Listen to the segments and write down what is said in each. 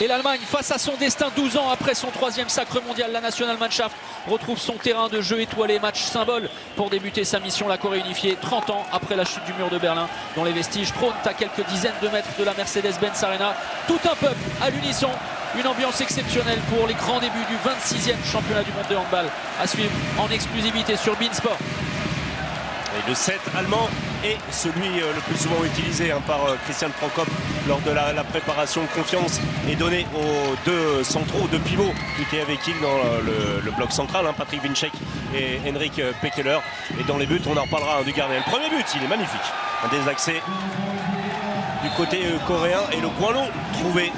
Et l'Allemagne, face à son destin 12 ans après son 3e sacre mondial, la Nationalmannschaft retrouve son terrain de jeu étoilé. Match symbole pour débuter sa mission. La Corée unifiée, 30 ans après la chute du mur de Berlin, dont les vestiges trônent à quelques dizaines de mètres de la Mercedes-Benz Arena. Tout un peuple à l'unisson. Une ambiance exceptionnelle pour les grands débuts du 26e championnat du monde de handball. À suivre en exclusivité sur beIN Sport. Et le set allemand est celui le plus souvent utilisé par Christian Prokop lors de la préparation. Confiance est donnée aux deux centraux, aux deux pivots qui étaient avec il dans le bloc central, Patrick Winczek et Henrik Pekeler. Et dans les buts, on en reparlera du gardien. Le premier but, il est magnifique. Un des accès du côté coréen et le coin long trouvé.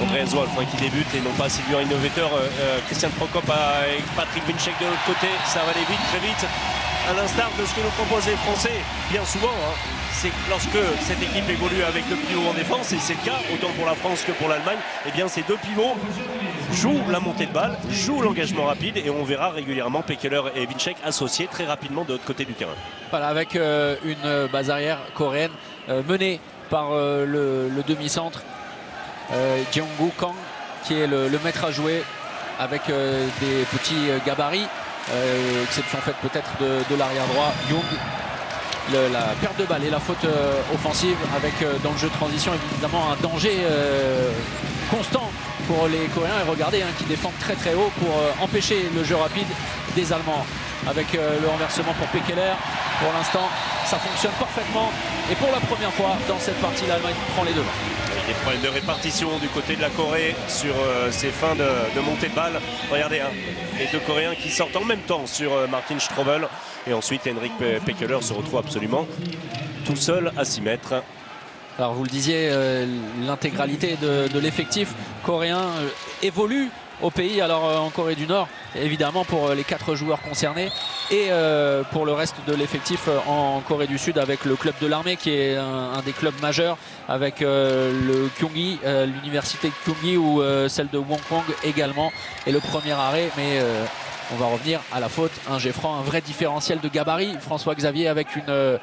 Andreas Wolf qui débute et non pas Sylvain Innovateur. Christian Prokop avec Patrick Winczek de l'autre côté. Ça va aller vite, très vite. À l'instar de ce que nous proposent les Français, bien souvent, c'est lorsque cette équipe évolue avec deux pivots en défense, et c'est le cas autant pour la France que pour l'Allemagne, et bien ces deux pivots jouent la montée de balle, jouent l'engagement rapide, et on verra régulièrement Pekeler et Winczek associés très rapidement de l'autre côté du terrain. Voilà, avec une base arrière coréenne menée par le demi-centre Jeonggu Kang, qui est le maître à jouer avec des petits gabarits, exception faite peut-être de l'arrière droit Young. La perte de balle et la faute offensive avec dans le jeu de transition évidemment un danger constant pour les Coréens, et regardez qui défendent très très haut pour empêcher le jeu rapide des Allemands. Avec le renversement pour Pekeler, pour l'instant ça fonctionne parfaitement, et pour la première fois dans cette partie l'Allemagne prend les devants. Des problèmes de répartition du côté de la Corée sur ces fins de montée de balle. Regardez, les deux Coréens qui sortent en même temps sur Martin Strobel, et ensuite Henrik Pekeler se retrouve absolument tout seul à 6 mètres. Alors vous le disiez, l'intégralité de l'effectif coréen évolue au pays. Alors en Corée du Nord, évidemment pour les 4 joueurs concernés, et pour le reste de l'effectif en Corée du Sud avec le club de l'armée qui est un des clubs majeurs, avec le Kyunghee, l'université de Kyunghee, ou celle de Wonkwang également. Et le premier arrêt, mais on va revenir à la faute, un jet franc, un vrai différentiel de gabarit, François Xavier, avec une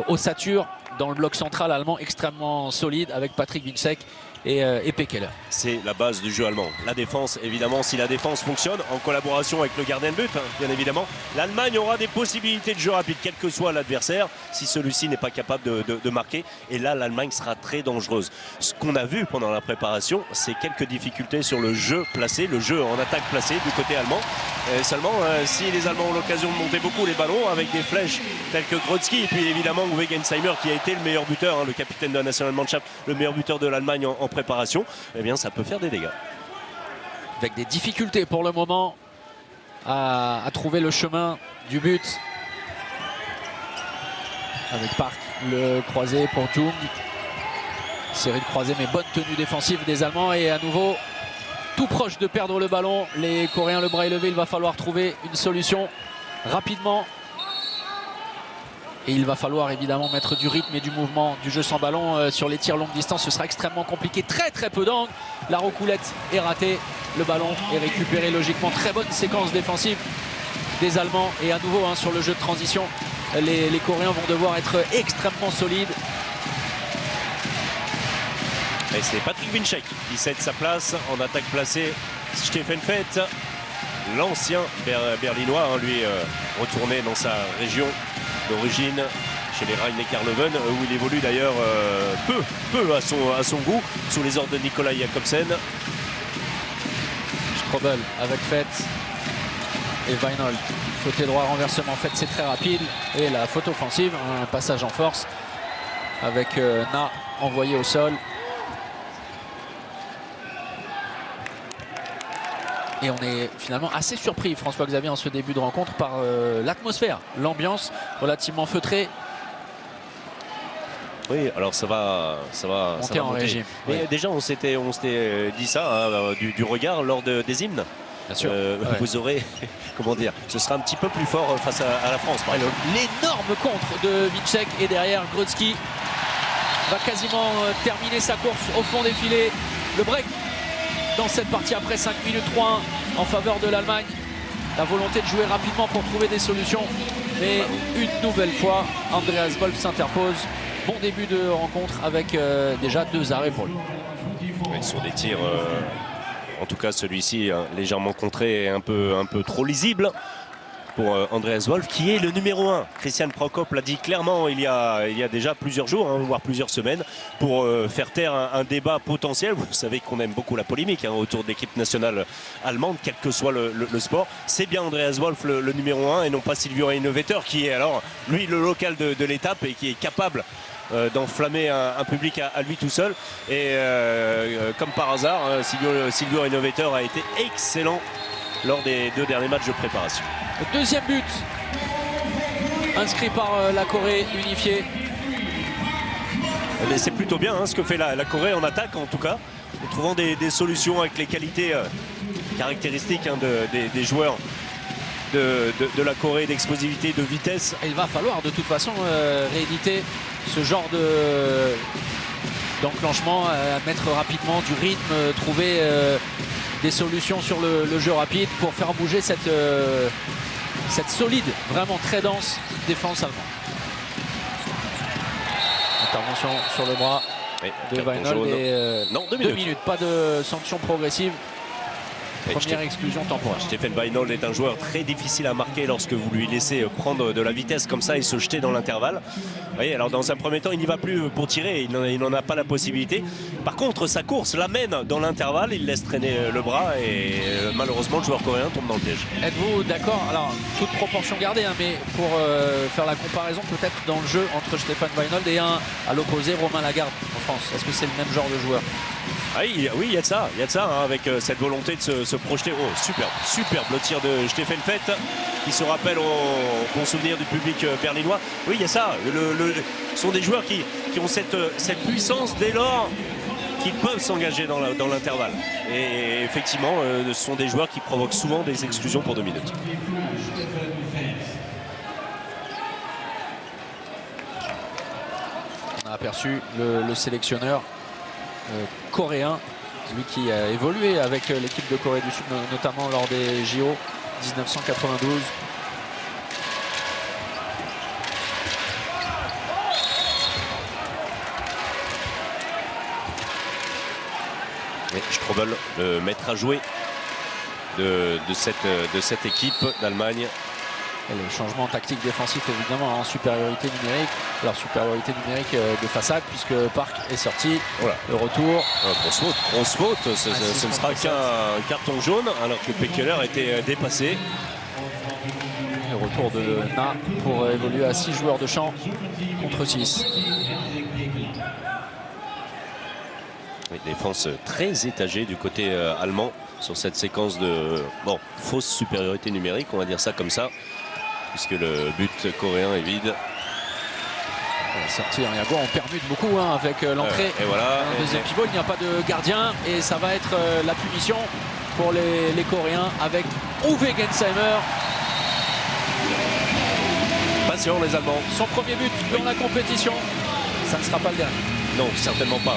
ossature dans le bloc central allemand extrêmement solide, avec Patrick Winczek et Pekeler. C'est la base du jeu allemand. La défense, évidemment, si la défense fonctionne en collaboration avec le gardien de but, bien évidemment, l'Allemagne aura des possibilités de jeu rapide, quel que soit l'adversaire, si celui-ci n'est pas capable de marquer. Et là, l'Allemagne sera très dangereuse. Ce qu'on a vu pendant la préparation, c'est quelques difficultés sur le jeu placé, le jeu en attaque placé du côté allemand. Seulement, si les Allemands ont l'occasion de monter beaucoup les ballons avec des flèches telles que Grodzki, et puis évidemment Uwe Gensheimer qui a été le meilleur buteur, le capitaine de la Nationalmannschaft, le meilleur buteur de l'Allemagne en préparation, eh bien ça peut faire des dégâts. Avec des difficultés pour le moment à trouver le chemin du but. Avec Park, le croisé pour Jung. Série de croisés, mais bonne tenue défensive des Allemands, et à nouveau tout proche de perdre le ballon. Les Coréens, le bras élevé, il va falloir trouver une solution rapidement. Et il va falloir évidemment mettre du rythme et du mouvement du jeu sans ballon sur les tirs longue distance. Ce sera extrêmement compliqué, très très peu d'angle. La roucoulette est ratée, le ballon est récupéré logiquement. Très bonne séquence défensive des Allemands, et à nouveau sur le jeu de transition, les Coréens vont devoir être extrêmement solides. Et c'est Patrick Winczek qui cède sa place en attaque placée. Stefan Fett, l'ancien berlinois, lui retourné dans sa région d'origine, chez les Rhein-Neckar-Löwen, où il évolue d'ailleurs peu à son goût, sous les ordres de Nikolai Jakobsen. Strobel avec Fett et Weinhold. Côté droit, renversement Fett, c'est très rapide. Et la faute offensive, un passage en force avec Na envoyé au sol. Et on est finalement assez surpris, François Xavier, en ce début de rencontre, par l'atmosphère, l'ambiance relativement feutrée. Oui, alors ça va monter en régime. Mais oui. déjà, on s'était dit ça du regard lors des hymnes. Bien sûr. Vous aurez, comment dire, ce sera un petit peu plus fort face à la France. L'énorme contre de Winczek, et derrière Grodzki va quasiment terminer sa course au fond des filets. Le break dans cette partie après 5 minutes 3-1 en faveur de l'Allemagne. La volonté de jouer rapidement pour trouver des solutions. Mais une nouvelle fois, Andreas Wolf s'interpose bon début de rencontre avec déjà 2 arrêts pour lui. Ouais, sur des tirs, en tout cas celui-ci légèrement contré et un peu trop lisible pour Andreas Wolf, qui est le numéro 1. Christian Prokop l'a dit clairement il y a déjà plusieurs jours, voire plusieurs semaines, pour faire taire un débat potentiel. Vous savez qu'on aime beaucoup la polémique autour de l'équipe nationale allemande, quel que soit le sport. C'est bien Andreas Wolf le numéro 1 et non pas Silvio Reinovetter, qui est alors lui le local de l'étape et qui est capable d'enflammer un public à lui tout seul. Et comme par hasard, Silvio Reinovetter a été excellent lors des 2 derniers matchs de préparation. Le deuxième but inscrit par la Corée unifiée. C'est plutôt bien ce que fait la Corée en attaque, en tout cas, en trouvant des solutions avec les qualités caractéristiques des joueurs de la Corée, d'explosivité, de vitesse. Il va falloir de toute façon rééditer ce genre d'enclenchement, mettre rapidement du rythme, trouver des solutions sur le jeu rapide pour faire bouger cette solide, vraiment très dense défense allemande. Intervention sur le bras de Weinhold et non, 2 minutes, pas de sanction progressive. Première exclusion temporaire. Stefan Weinhold est un joueur très difficile à marquer lorsque vous lui laissez prendre de la vitesse comme ça et se jeter dans l'intervalle. Vous voyez, alors dans un premier temps, il n'y va plus pour tirer, il n'en a pas la possibilité. Par contre, sa course l'amène dans l'intervalle, il laisse traîner le bras et malheureusement, le joueur coréen tombe dans le piège. Êtes-vous d'accord? Alors, toute proportion gardée, mais pour faire la comparaison peut-être dans le jeu entre Stefan Weinhold et à l'opposé, Romain Lagarde en France. Est-ce que c'est le même genre de joueur? Oui, il y a de ça, avec cette volonté de se projeter. Oh, superbe le tir de Stefan Fett, qui se rappelle au bon souvenir du public berlinois. Oui, il y a ça. Ce sont des joueurs qui ont cette puissance dès lors qu'ils peuvent s'engager dans l'intervalle. Et effectivement, ce sont des joueurs qui provoquent souvent des exclusions pour 2 minutes. On a aperçu le sélectionneur coréen, lui qui a évolué avec l'équipe de Corée du Sud, notamment lors des JO 1992. Et Strobel, le maître à jouer de cette équipe d'Allemagne. Et le changement tactique défensif évidemment en supériorité numérique. Alors supériorité numérique de façade puisque Park est sorti. Voilà. Le retour. Grosse faute. Ce ne sera qu'un carton jaune alors que Pekeler était dépassé. Le retour de Na pour évoluer à 6 joueurs de champ contre 6. Une défense très étagée du côté allemand sur cette séquence de fausse supériorité numérique, on va dire ça comme ça. Puisque le but coréen est vide. Sortir, Yago en permute beaucoup avec l'entrée. Et voilà. Deuxième pivot, il n'y a pas de gardien et ça va être la punition pour les Coréens avec Uwe Gensheimer. Patient les Allemands. Son premier but dans la compétition, ça ne sera pas le dernier. Non, certainement pas.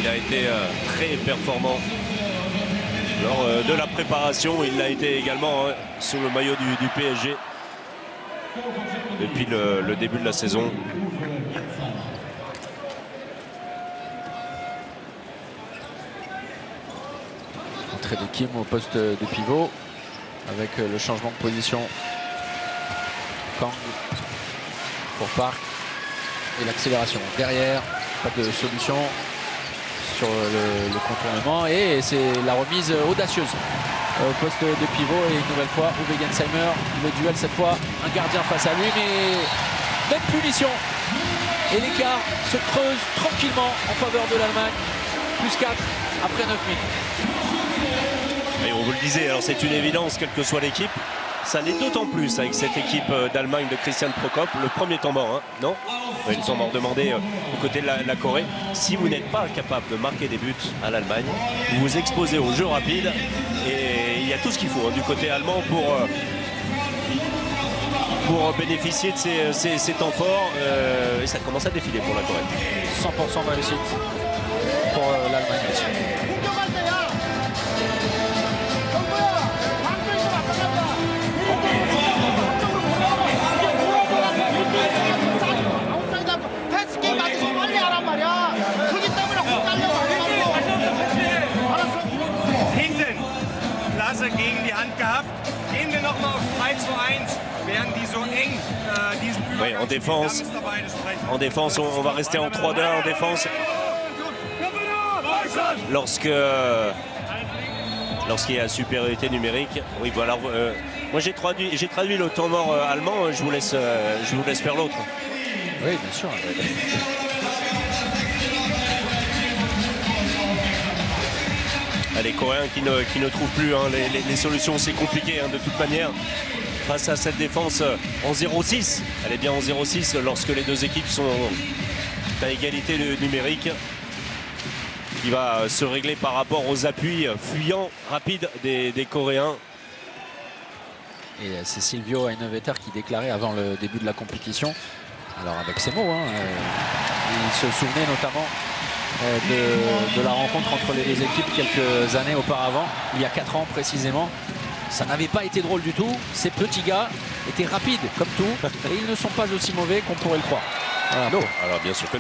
Il a été très performant lors de la préparation. Il l'a été également sous le maillot du PSG. Depuis le début de la saison. Entrée de Kim au poste de pivot avec le changement de position. Kang pour Park et l'accélération derrière, pas de solution sur le contournement et c'est la remise audacieuse au poste de pivot et une nouvelle fois Uwe Gensheimer, le duel cette fois, un gardien face à lui mais même punition et l'écart se creuse tranquillement en faveur de l'Allemagne, plus 4 après 9 minutes. Et on vous le disait, alors c'est une évidence quelle que soit l'équipe, ça l'est d'autant plus avec cette équipe d'Allemagne de Christian Prokop. Le premier temps mort, non? Oui, le temps mort demandé du côté de la Corée. Si vous n'êtes pas capable de marquer des buts à l'Allemagne, vous vous exposez au jeu rapide et il y a tout ce qu'il faut du côté allemand pour bénéficier de ces temps forts. Et ça commence à défiler pour la Corée. 100% de réussite pour l'Allemagne aussi. Chance gegen die Hand gehabt. Gehen wir nochmal auf 3:1, während die so eng diesen Oui, Übergang en défense, en défense on va rester en 3-2 en défense. Lorsqu'il y a supériorité numérique, oui, voilà. Moi j'ai traduit le temps mort allemand. Je vous laisse faire l'autre. Oui, bien sûr. Les Coréens qui ne trouvent plus hein, les solutions, c'est compliqué hein, de toute manière. Face à cette défense en 0-6, elle est bien en 0-6 lorsque les deux équipes sont à égalité numérique, qui va se régler par rapport aux appuis fuyants rapides des Coréens. Et c'est Silvio Heinevetter qui déclarait avant le début de la compétition, alors avec ces mots, hein, il se souvenait notamment de la rencontre entre les deux équipes quelques années auparavant, il y a 4 ans précisément. Ça n'avait pas été drôle du tout. Ces petits gars étaient rapides comme tout et ils ne sont pas aussi mauvais qu'on pourrait le croire. Voilà. Non, alors bien sûr que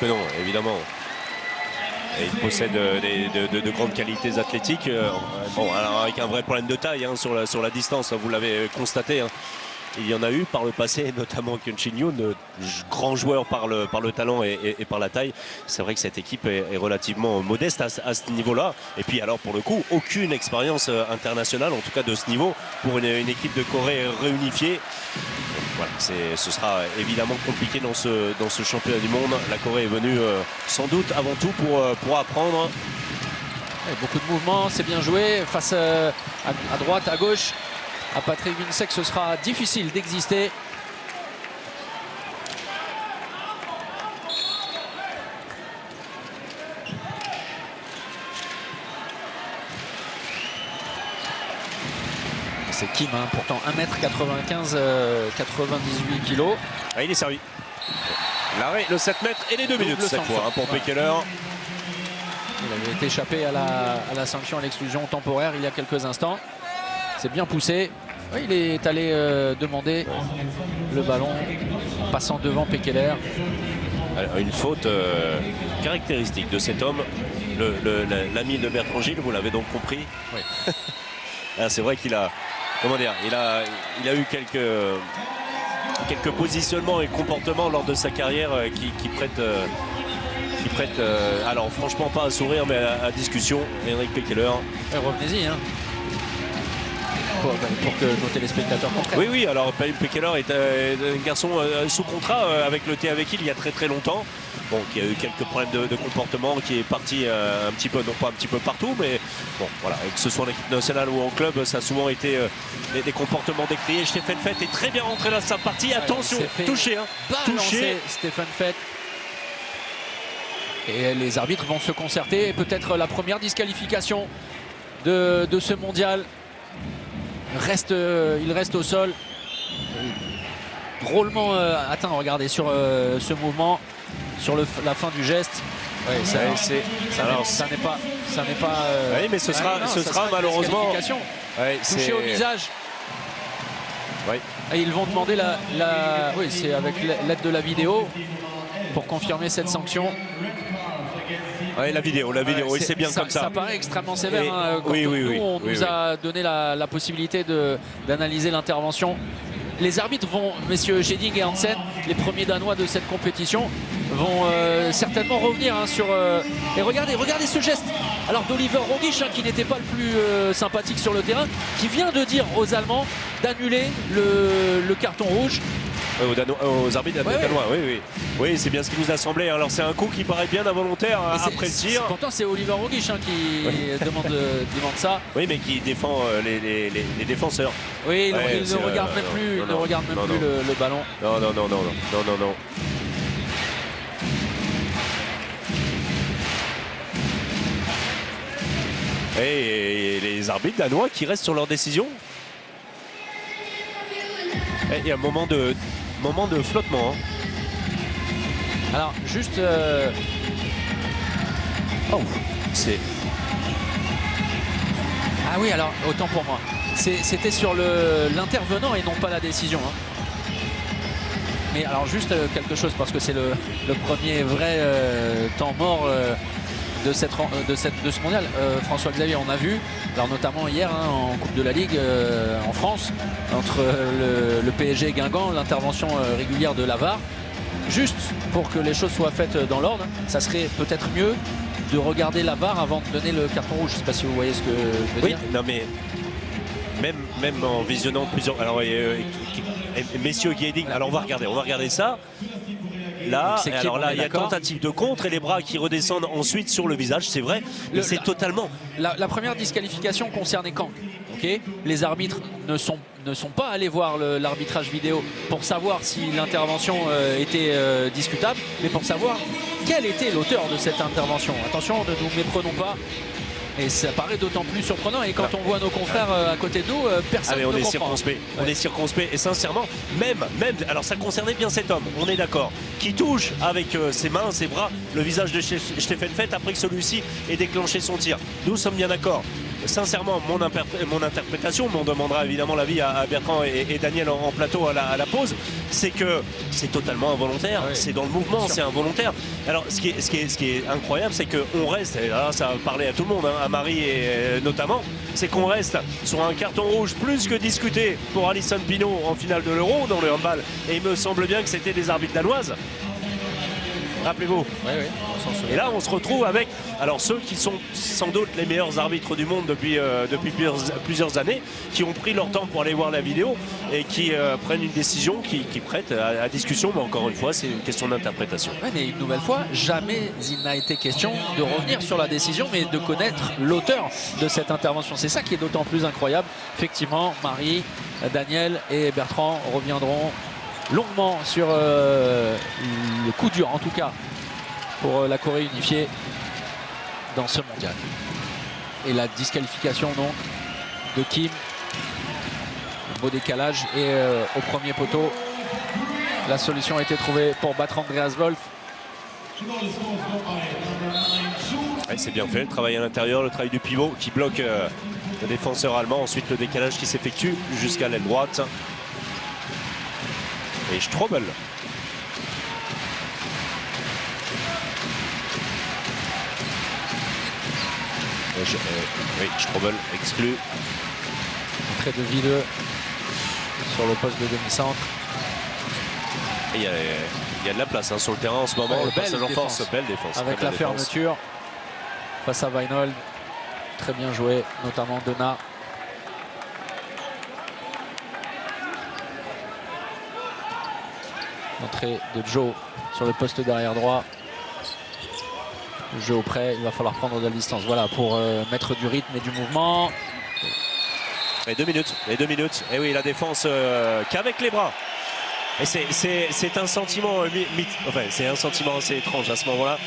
non, évidemment. Et il possède de grandes qualités athlétiques. Bon, alors avec un vrai problème de taille hein, sur la distance, vous l'avez constaté. Hein. Il y en a eu par le passé, notamment Kyun Shin-yoon, grand joueur par le talent et par la taille. C'est vrai que cette équipe est relativement modeste à ce niveau-là. Et puis alors pour le coup, aucune expérience internationale, en tout cas de ce niveau, pour une équipe de Corée réunifiée. Donc, voilà, ce sera évidemment compliqué dans ce championnat du monde. La Corée est venue sans doute avant tout pour apprendre. Et beaucoup de mouvements, c'est bien joué. Face à droite, à gauche. À Patrick Vinsek, ce sera difficile d'exister. C'est Kim, hein, pourtant 1m95, 98 kg. Ah, il est servi. L'arrêt, le 7 mètres et les 2 minutes cette fois hein, pour Pekeler. Il avait été échappé à la sanction, à l'exclusion temporaire il y a quelques instants. C'est bien poussé. Oui, il est allé demander le ballon en passant devant Pekeler. Une faute caractéristique de cet homme, l'ami de Bertrand Gilles, vous l'avez donc compris. Oui. C'est vrai qu'il a, comment dire, il a eu quelques positionnements et comportements lors de sa carrière qui prêtent alors franchement pas à sourire mais à discussion. Henrik Pekeler. Revenez-y. Hein. Pour que nos téléspectateurs comprennent. Oui, alors Pekeler est un garçon sous contrat avec le TAV Kiel il y a très longtemps. Bon, qui a eu quelques problèmes de comportement, qui est parti un petit peu, non pas un petit peu partout, mais bon, voilà, que ce soit en équipe nationale ou en club, ça a souvent été des comportements décriés. Stéphane Fett est très bien rentré dans sa partie. Attention, touché, hein, touché. Stéphane Fett. Et les arbitres vont se concerter. Peut-être la première disqualification de ce mondial. Il reste au sol. Drôlement atteint, regardez, sur ce mouvement, sur la fin du geste. Ouais, ça n'est pas. Oui, mais ce sera malheureusement. Ouais, touché au visage. Oui. Et ils vont demander oui, c'est avec l'aide de la vidéo pour confirmer cette sanction. Oui, la vidéo, oui, c'est bien comme ça. Ça paraît extrêmement sévère. Et, hein, oui, on nous a donné la possibilité d'analyser l'intervention. Les arbitres vont, messieurs Jeding et Hansen, les premiers Danois de cette compétition, vont certainement revenir hein, sur... et regardez ce geste. Alors d'Oliver Rogic, hein, qui n'était pas le plus sympathique sur le terrain, qui vient de dire aux Allemands d'annuler le carton rouge. Aux arbitres danois, oui. Oui, c'est bien ce qui nous a semblé. Alors c'est un coup qui paraît bien involontaire après le tir. Pourtant c'est Oliver Rogic hein, qui demande ça. Oui, mais qui défend les défenseurs. Oui, il ne regarde même plus, le ballon. Non. Et les arbitres danois qui restent sur leur décision. Et il y a un moment de flottement. Hein. Alors juste... Oh, c'est... Ah oui, alors autant pour moi. C'était sur l'intervenant et non pas la décision. Hein. Mais alors juste quelque chose, parce que c'est le premier vrai temps mort de ce mondial. François Xavier, on a vu, alors notamment hier en Coupe de la Ligue en France, entre le PSG et Guingamp, l'intervention régulière de la VAR. Juste pour que les choses soient faites dans l'ordre, ça serait peut-être mieux de regarder la VAR avant de donner le carton rouge. Je ne sais pas si vous voyez ce que je veux dire. Non mais même en visionnant plusieurs... Alors, messieurs Guéding, alors on va regarder ça. Là, alors là, il y a tentative de contre et les bras qui redescendent ensuite sur le visage, c'est vrai, mais c'est totalement... La première disqualification concernait Kang. Okay, les arbitres ne sont pas allés voir l'arbitrage vidéo pour savoir si l'intervention était discutable, mais pour savoir quel était l'auteur de cette intervention. Attention, ne nous méprenons pas. Et ça paraît d'autant plus surprenant. Et quand on voit nos confrères à côté de nous, personne ne comprend. On est circonspect. Et sincèrement, même, alors ça concernait bien cet homme, on est d'accord, qui touche avec ses mains, ses bras, le visage de Stefan Fett après que celui-ci ait déclenché son tir. Nous sommes bien d'accord. Sincèrement, mon interprétation, mais on demandera évidemment l'avis à Bertrand et Daniel en plateau à la pause, c'est que c'est totalement involontaire, c'est dans le mouvement, c'est involontaire. Alors ce qui est incroyable, c'est qu'on reste, et là ça va parler à tout le monde, à Marie et notamment, c'est qu'on reste sur un carton rouge plus que discuté pour Alison Pinault en finale de l'Euro dans le handball, et il me semble bien que c'était des arbitres danoises. Rappelez-vous. Oui. Et là, on se retrouve avec ceux qui sont sans doute les meilleurs arbitres du monde depuis plusieurs années, qui ont pris leur temps pour aller voir la vidéo et qui prennent une décision qui prête à discussion. Mais encore une fois, c'est une question d'interprétation. Ouais, mais une nouvelle fois, jamais il n'a été question de revenir sur la décision, mais de connaître l'auteur de cette intervention. C'est ça qui est d'autant plus incroyable. Effectivement, Marie, Daniel et Bertrand reviendront longuement sur le coup dur, en tout cas, pour la Corée unifiée dans ce mondial. Et la disqualification donc de Kim. Un beau décalage et au premier poteau, la solution a été trouvée pour battre Andreas Wolf. C'est bien fait, le travail à l'intérieur, le travail du pivot qui bloque le défenseur allemand. Ensuite le décalage qui s'effectue jusqu'à l'aile droite. Et Strobel. Oui, Strobel exclu. Entrée de Villeux sur le poste de demi-centre. Il y a de la place sur le terrain en ce moment. Le passage en force, belle défense. Avec la fermeture face à Weinhold. Très bien joué, notamment Donat. Entrée de Joe sur le poste d'arrière droit. Le jeu auprès, il va falloir prendre de la distance. Voilà, pour mettre du rythme et du mouvement. Et 2 minutes. Et oui, la défense qu'avec les bras. Et c'est un sentiment, enfin, c'est un sentiment assez étrange à ce moment-là.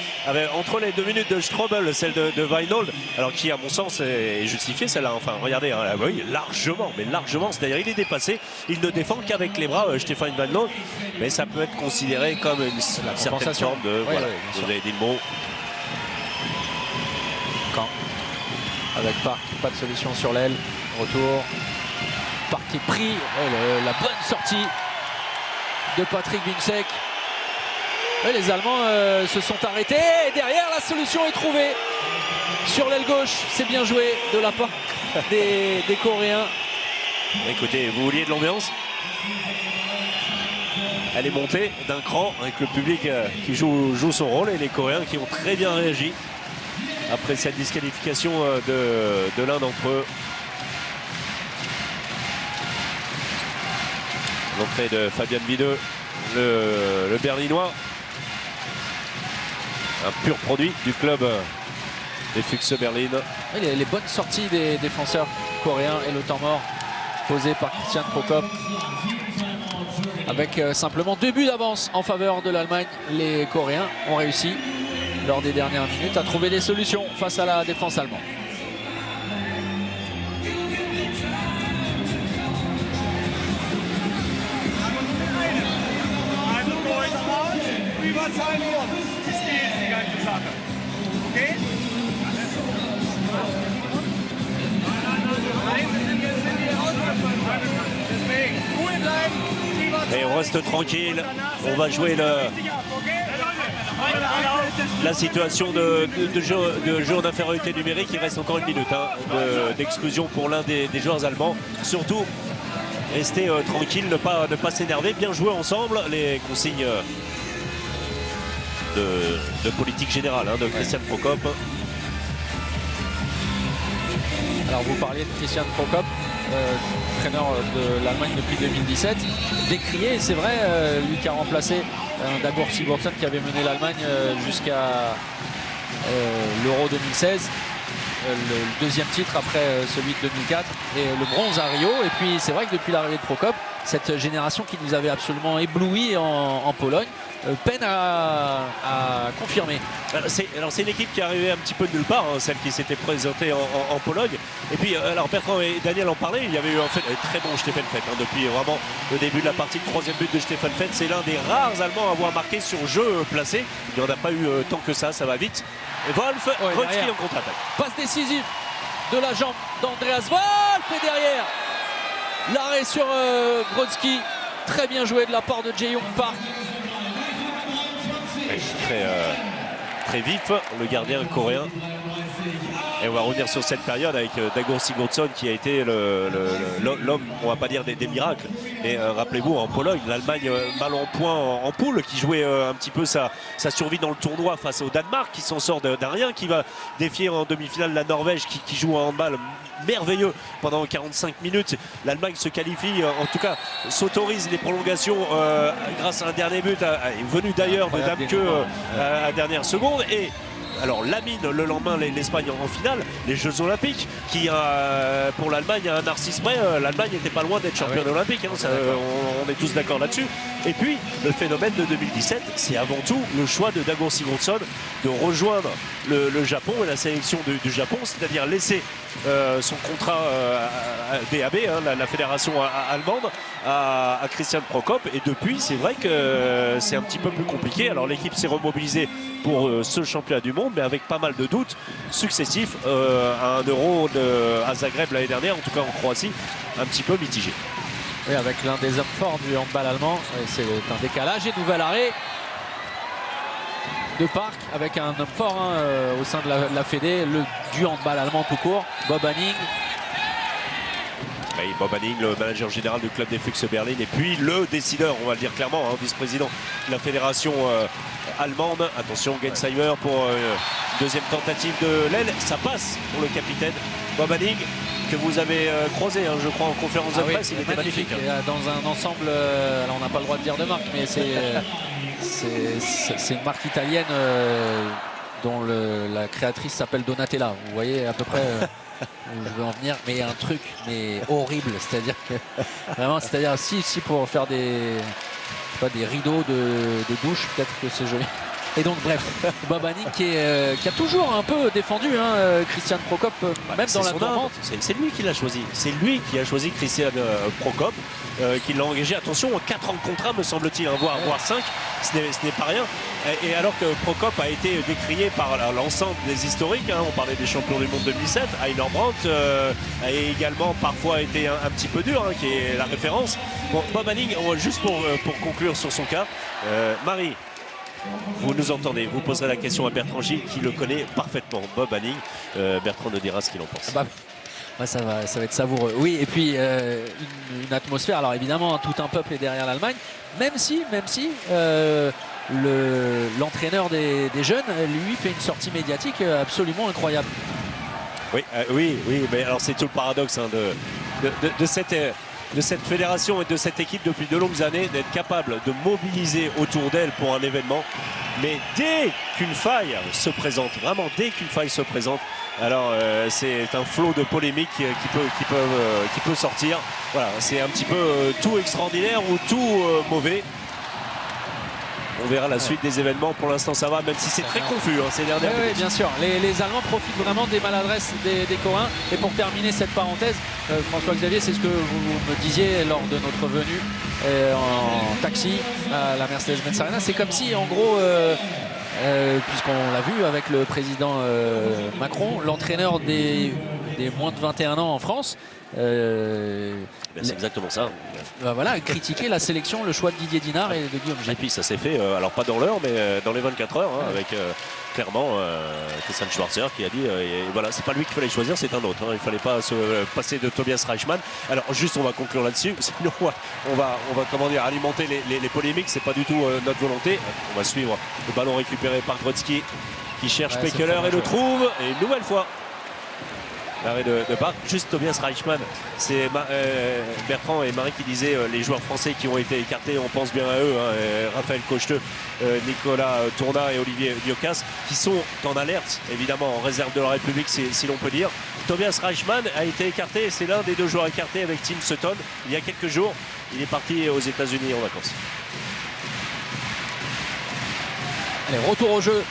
Entre les 2 minutes de Strobel, celle de Weinhold, alors qui à mon sens est justifiée celle-là. Enfin, regardez, oui, largement, mais largement. C'est-à-dire il est dépassé, il ne défend qu'avec les bras, Stefan Weinhold. Mais ça peut être considéré comme une certaine forme de. Voilà, vous avez dit le mot. Quand avec Park, pas de solution sur l'aile. Retour. Park est pris. La bonne sortie de Patrick Vinsek. Et les Allemands se sont arrêtés. Et derrière, la solution est trouvée. Sur l'aile gauche, c'est bien joué de la part des Coréens. Écoutez, vous vouliez de l'ambiance? Elle est montée d'un cran avec le public qui joue son rôle et les Coréens qui ont très bien réagi après cette disqualification de l'un d'entre eux. L'entrée de Fabian Videux, le Berlinois. Un pur produit du club des Füchse Berlin. Les bonnes sorties des défenseurs coréens et le temps mort posé par Christian Prokop. Avec simplement 2 buts d'avance en faveur de l'Allemagne, les Coréens ont réussi lors des dernières minutes à trouver des solutions face à la défense allemande. Et on reste tranquille, on va jouer le... la situation de jeu en infériorité numérique. Il reste encore une minute d'exclusion pour l'un des joueurs allemands. Surtout, rester tranquille, ne pas s'énerver, bien jouer ensemble. Les consignes de politique générale de Christian Prokop. Alors vous parliez de Christian Prokop, entraîneur de l'Allemagne depuis 2017, décrié, c'est vrai, lui qui a remplacé Dagur Sigurdsson qui avait mené l'Allemagne jusqu'à l'Euro 2016, le deuxième titre après celui de 2004 et le bronze à Rio. Et puis c'est vrai que depuis l'arrivée de Prokop, cette génération qui nous avait absolument ébloui en Pologne peine à confirmer. Alors c'est une équipe qui est arrivée un petit peu de nulle part, celle qui s'était présentée en Pologne. Et puis alors Bertrand et Daniel en parlaient, il y avait eu en fait un très bon Stefan Fett depuis vraiment le début de la partie. Le troisième but de Stefan Fett, c'est l'un des rares Allemands à avoir marqué sur jeu placé. Il n'y en a pas eu tant que ça va vite. Et Wolf, Grodzki en contre-attaque. Passe décisive de la jambe d'Andreas Wolf et derrière l'arrêt sur Grodzki. Très bien joué de la part de Jae-Young Park. Très vif, le gardien coréen. Et on va revenir sur cette période avec Dagur Sigurdsson qui a été l'homme, on va pas dire des miracles. Et rappelez-vous, en Pologne, l'Allemagne mal en point en poule, qui jouait un petit peu sa survie dans le tournoi face au Danemark, qui s'en sort d'un rien, qui va défier en demi-finale la Norvège, qui joue un handball merveilleux pendant 45 minutes. L'Allemagne se qualifie, en tout cas s'autorise les prolongations grâce à un dernier but venu d'ailleurs de Damke à dernière seconde. Et alors Lamine le lendemain l'Espagne en finale, les Jeux Olympiques qui pour l'Allemagne à un narcisse près, l'Allemagne n'était pas loin d'être championne olympique, on est tous d'accord là-dessus. Et puis le phénomène de 2017, c'est avant tout le choix de Dagur Sigurdsson de rejoindre le Japon et la sélection du Japon, c'est-à-dire laisser son contrat DAB, la fédération allemande, à Christian Prokop. Et depuis, c'est vrai que c'est un petit peu plus compliqué. Alors l'équipe s'est remobilisée pour ce championnat du monde, mais avec pas mal de doutes successifs à un Euro à Zagreb l'année dernière, en tout cas en Croatie, un petit peu mitigé. Oui, avec l'un des hommes forts du handball allemand, c'est un décalage et nouvel arrêt de Park avec un homme fort au sein de la Fédé, du handball allemand tout court, Bob Hanning. Oui, Bob Hanning, le manager général du club des Füchse Berlin, et puis le décideur, on va le dire clairement, vice-président de la fédération allemande. Attention, Gensheimer pour une deuxième tentative de l'aile. Ça passe pour le capitaine Bob Hanning, que vous avez croisé, je crois, en conférence de presse. Il était magnifique. Dans un ensemble, alors on n'a pas le droit de dire de marque, mais c'est une marque italienne dont la créatrice s'appelle Donatella. Vous voyez à peu près où je veux en venir, mais un truc horrible, c'est-à-dire que vraiment, c'est-à-dire si pour faire des rideaux de douche, peut-être que c'est joli. Et donc bref, Bob Hanning qui a toujours un peu défendu Christian Prokop, même dans la tourmente. C'est lui qui l'a choisi. C'est lui qui a choisi Christian Prokop, qui l'a engagé. Attention, 4 ans de contrat me semble-t-il, voire 5, ce n'est pas rien. Et alors que Prokop a été décrié par l'ensemble des historiques, on parlait des champions du monde 2007, Heiner Brandt a également parfois été un petit peu dur, qui est la référence. Bon, Bob Hanning, juste pour conclure sur son cas, Marie, vous nous entendez, vous poserez la question à Bertrand Gilles qui le connaît parfaitement, Bob Hanning. Bertrand nous dira ce qu'il en pense. Ça va être savoureux. Oui, et puis une atmosphère. Alors évidemment, tout un peuple est derrière l'Allemagne, même si l'entraîneur des jeunes, lui, fait une sortie médiatique absolument incroyable. Oui, mais alors c'est tout le paradoxe de cette fédération et de cette équipe depuis de longues années, d'être capable de mobiliser autour d'elle pour un événement. Mais dès qu'une faille se présente, vraiment dès qu'une faille se présente, alors c'est un flot de polémiques qui peut sortir. Voilà, c'est un petit peu tout extraordinaire ou tout mauvais. On verra la suite des événements. Pour l'instant, ça va, même si c'est très confus ces dernières minutes. Oui, bien sûr. Les Allemands profitent vraiment des maladresses des Coréens. Et pour terminer cette parenthèse, François-Xavier, c'est ce que vous me disiez lors de notre venue en taxi à la Mercedes-Benz Arena. C'est comme si, en gros, puisqu'on l'a vu avec le président Macron, l'entraîneur des des moins de 21 ans en France. C'est exactement ça. Voilà, critiquer la sélection, le choix de Didier Dinard et de Guillaume Et Gilles. puis ça s'est fait, alors pas dans l'heure, mais dans les 24 heures, hein, avec clairement Christian Schwarzer qui a dit, et voilà, c'est pas lui qu'il fallait choisir, c'est un autre. Hein, il fallait pas se passer de Tobias Reichmann. Alors juste, on va conclure là-dessus, sinon on va comment dire, alimenter les polémiques. C'est pas du tout notre volonté. On va suivre le ballon récupéré par Grodzki qui cherche Pekeler et le trouve. Et une nouvelle fois, l'arrêt de Park. Juste Tobias Reichmann, c'est Bertrand et Marie qui disaient les joueurs français qui ont été écartés, on pense bien à eux, hein, Raphaël Cocheteux, Nicolas Tourna et Olivier Diocas, qui sont en alerte, évidemment en réserve de la République si l'on peut dire. Tobias Reichmann a été écarté, c'est l'un des deux joueurs écartés avec Tim Sutton il y a quelques jours. Il est parti aux États-Unis en vacances. Allez, retour au jeu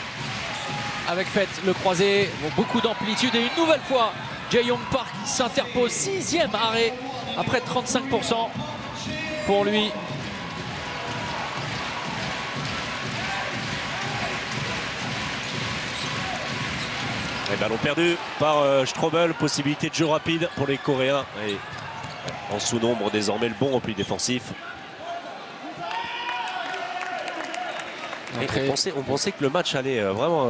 avec Fett, le croisé, beaucoup d'amplitude et une nouvelle fois Jae-Young Park s'interpose, 6e arrêt après 35% pour lui. Et ballon perdu par Strobel, possibilité de jeu rapide pour les Coréens. Et en sous-nombre désormais le bon repli défensif. On pensait que le match allait vraiment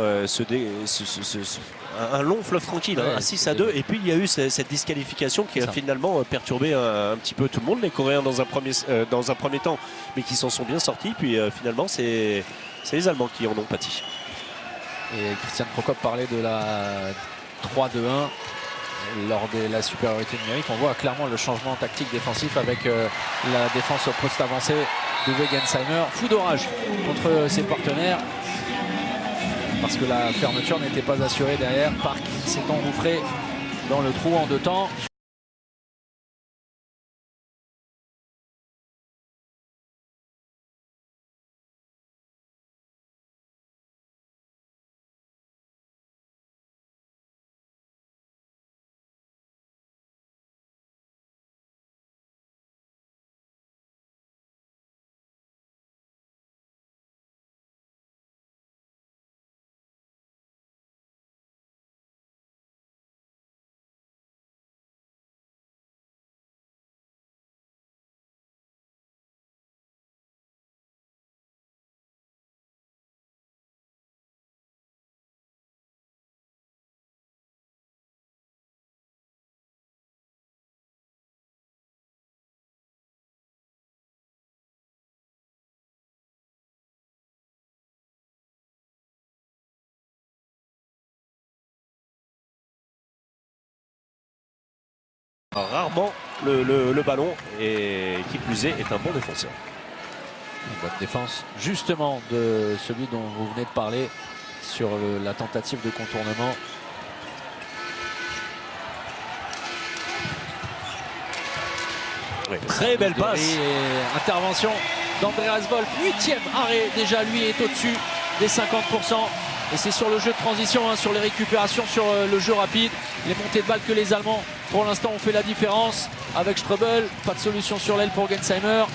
un long fleuve tranquille, hein, à 6-2. Et puis il y a eu cette disqualification qui a finalement perturbé un petit peu tout le monde, les Coréens dans un premier temps, mais qui s'en sont bien sortis. Puis finalement, c'est les Allemands qui en ont pâti. Et Christian Prokop parlait de la 3-2-1 lors de la supériorité numérique. On voit clairement le changement tactique défensif avec la défense au poste avancé d'Uwe Gensheimer. Fou d'orage contre ses partenaires parce que la fermeture n'était pas assurée derrière. Park s'est engouffré dans le trou en 2 temps. Rarement le ballon, et qui plus est un bon défenseur. Une bonne défense justement de celui dont vous venez de parler sur la tentative de contournement. Oui, très belle passe. Et intervention d'Andreas Wolf, 8e arrêt, déjà lui est au-dessus des 50%. Et c'est sur le jeu de transition, hein, sur les récupérations, sur le jeu rapide. Les montées de balles que les Allemands, pour l'instant, ont fait la différence. Avec Strobel, pas de solution sur l'aile pour Gensheimer.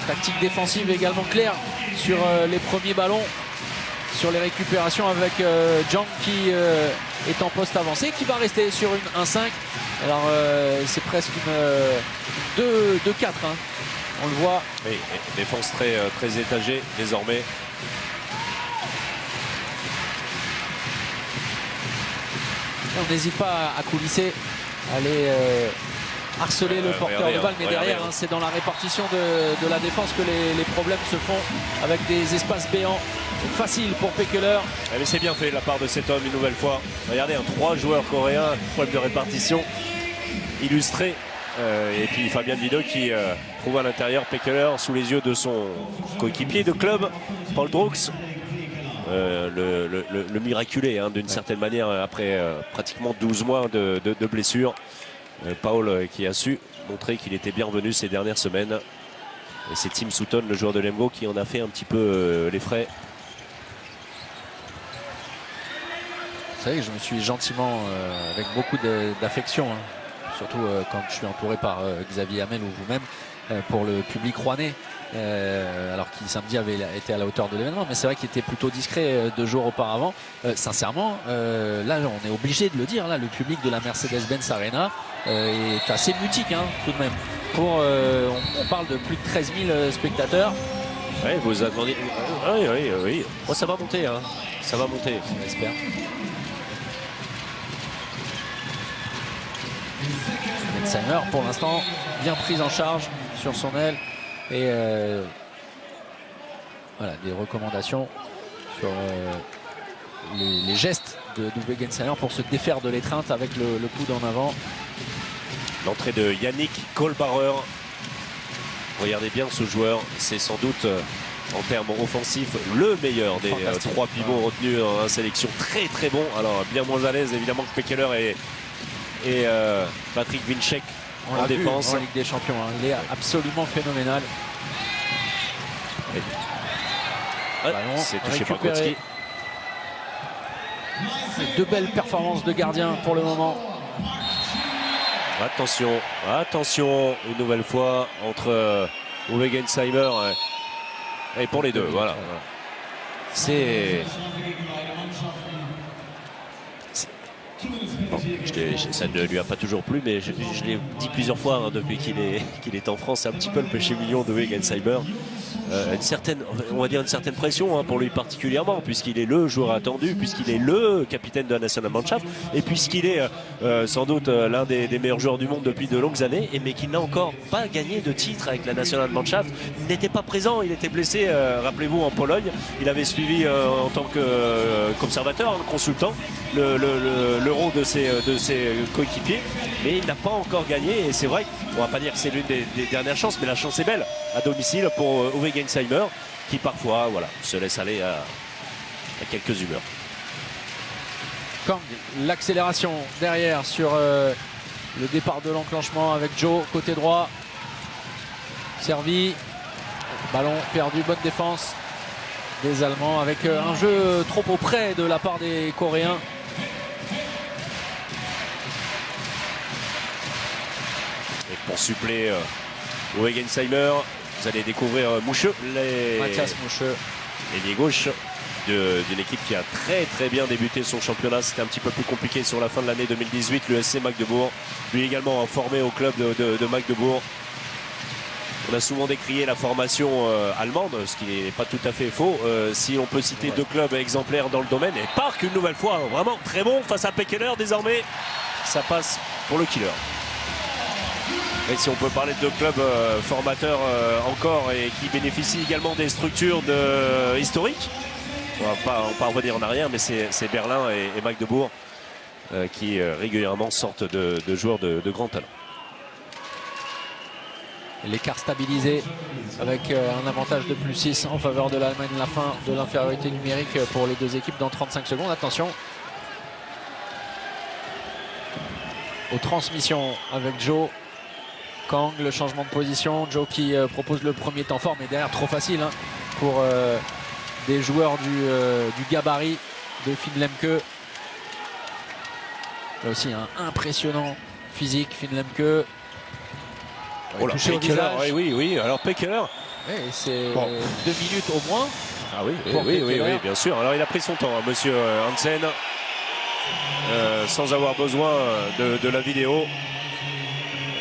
Tactique défensive également claire sur les premiers ballons. Sur les récupérations avec Jang qui est en poste avancé, qui va rester sur une 1-5. Alors c'est presque une 2-4. Hein. On le voit. Oui, défense très étagée désormais. On n'hésite pas à coulisser, à aller harceler le porteur de balle, mais derrière, hein, c'est dans la répartition de la défense que les problèmes se font, avec des espaces béants faciles pour Pekeler. Mais c'est bien fait de la part de cet homme une nouvelle fois. Regardez, 3 joueurs coréens, problème de répartition illustré. Et puis Fabien Videux qui trouve à l'intérieur Pekeler sous les yeux de son coéquipier de club, Paul Droox. Le miraculé, hein, d'une certaine manière, après pratiquement 12 mois de blessure. Paul qui a su montrer qu'il était bienvenu ces dernières semaines. Et c'est Tim Sutton, le joueur de Lemgo, qui en a fait un petit peu les frais. Vous savez que je me suis gentiment, avec beaucoup d'affection, hein, surtout quand je suis entouré par Xavier Hamel ou vous-même, pour le public rouennais, alors qu'il samedi avait été à la hauteur de l'événement, mais c'est vrai qu'il était plutôt discret 2 jours auparavant. Sincèrement, là on est obligé de le dire, là, le public de la Mercedes-Benz Arena est assez mutique hein, tout de même. On parle de plus de 13 000 spectateurs. Ouais, vous avez demandé. Oui. Oh, ça va monter, hein. Ça va monter. On espère. Gensheimer pour l'instant bien prise en charge sur son aile et voilà des recommandations sur les gestes de W. Gensheimer pour se défaire de l'étreinte avec le coude en avant. L'entrée de Yannick Kohlbauer. Regardez bien ce joueur, c'est sans doute en termes offensifs le meilleur des 3 pivots retenus en sélection. Très très bon, alors bien moins à l'aise évidemment que Pekeler et Patrick Winczek en défense. En Ligue des Champions, hein. Il est absolument phénoménal. C'est touché par Grodzki. 2 belles performances de gardien pour le moment. Attention, une nouvelle fois entre Uwe Gensheimer et pour les deux, voilà. Bon, ça ne lui a pas toujours plu, mais je l'ai dit plusieurs fois hein, depuis qu'il est en France. C'est un petit peu le péché mignon de Uwe Gensheimer. On va dire une certaine pression hein, pour lui particulièrement, puisqu'il est le joueur attendu, puisqu'il est le capitaine de la Nationalmannschaft et puisqu'il est sans doute l'un des meilleurs joueurs du monde depuis de longues années, mais qu'il n'a encore pas gagné de titre avec la Nationalmannschaft. Il n'était pas présent, il était blessé, rappelez-vous, en Pologne. Il avait suivi en tant qu'observateur, consultant, l'Euro de ses coéquipiers, mais il n'a pas encore gagné. Et c'est vrai, on va pas dire que c'est l'une des dernières chances, mais la chance est belle à domicile pour Uwe Gensheimer, qui parfois se laisse aller à quelques humeurs. Kang, l'accélération derrière sur le départ de l'enclenchement avec Joe côté droit. Servi, ballon perdu, bonne défense des Allemands avec un jeu trop auprès de la part des Coréens. Et pour suppléer Uwe Gensheimer, vous allez découvrir Moucheux, Mathias Moucheux, l'ailier gauche d'une équipe qui a très bien débuté son championnat. C'était un petit peu plus compliqué sur la fin de l'année 2018. Le SC Magdebourg, lui également formé au club de Magdebourg. On a souvent décrié la formation allemande, ce qui n'est pas tout à fait faux. Si on peut citer 2 clubs exemplaires dans le domaine, et Park une nouvelle fois, vraiment très bon face à Pekeler désormais, ça passe pour le killer. Et si on peut parler de 2 clubs formateurs encore et qui bénéficient également des structures historiques, on va pas revenir en arrière, mais c'est Berlin et Magdebourg qui régulièrement sortent de joueurs de grand talent. L'écart stabilisé avec un avantage de +6 en faveur de l'Allemagne. La fin de l'infériorité numérique pour les 2 équipes dans 35 secondes. Attention aux transmissions avec Joe. Kang, le changement de position. Joe qui propose le premier temps fort, mais derrière trop facile hein, pour des joueurs du gabarit de Finn Lemke. Là aussi un impressionnant physique, Finn Lemke. Oh là, Pekeler, oui, alors Pekeler. C'est 2 minutes au moins. Ah oui, bien sûr. Alors il a pris son temps, hein, monsieur Hansen, sans avoir besoin de la vidéo.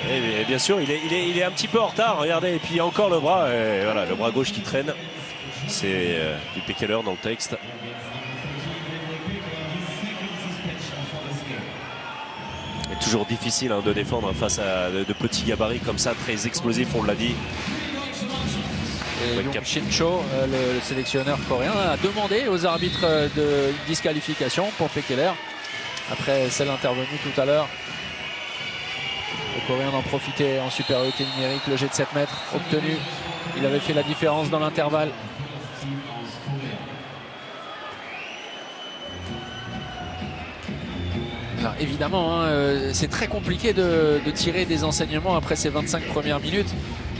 Et bien sûr, il est un petit peu en retard, regardez, et puis encore le bras, et voilà, le bras gauche qui traîne. C'est du Pekeler dans le texte. C'est toujours difficile hein, de défendre face à de petits gabarits comme ça, très explosifs, on l'a dit. Et Young Shin Cho, le sélectionneur coréen, a demandé aux arbitres de disqualification pour Pekeler après celle intervenue tout à l'heure. Le Coréen en profitait en supériorité numérique, le jet de 7 mètres obtenu. Il avait fait la différence dans l'intervalle. Alors, évidemment, hein, c'est très compliqué de tirer des enseignements après ces 25 premières minutes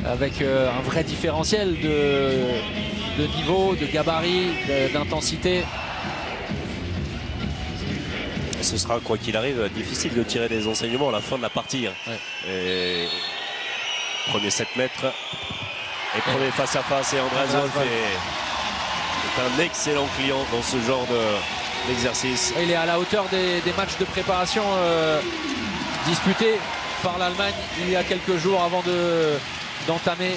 avec un vrai différentiel de niveau, de gabarit, d'intensité. Ce sera, quoi qu'il arrive, difficile de tirer des enseignements à la fin de la partie. Ouais. Et... Premier 7 mètres. Et premier face à face, et Andreas Wolf est un excellent client dans ce genre d'exercice. Il est à la hauteur des matchs de préparation disputés par l'Allemagne il y a quelques jours avant d'entamer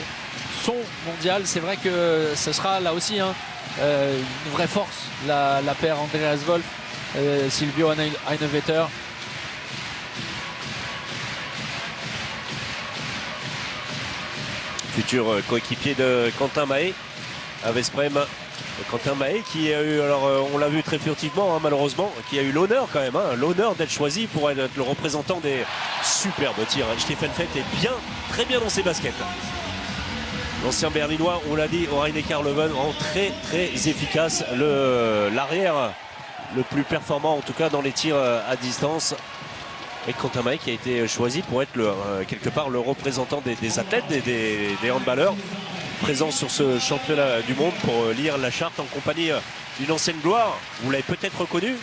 son mondial. C'est vrai que ce sera là aussi une vraie force, la paire Andreas Wolf, Silvio Heinevetter. Futur coéquipier de Quentin Mahé à Vesprem. Quentin Mahé qui a eu, alors on l'a vu très furtivement malheureusement, qui a eu l'honneur quand même, l'honneur d'être choisi pour être le représentant des superbes tirs. Stefan Fett est très bien dans ses baskets. L'ancien berlinois, on l'a dit, au Rhein-Neckar-Löwen, très efficace. L'arrière le plus performant en tout cas dans les tirs à distance. Et Quentin Mahé qui a été choisi pour être quelque part le représentant des athlètes, des handballeurs présents sur ce championnat du monde pour lire la charte en compagnie d'une ancienne gloire. Vous l'avez peut-être reconnu.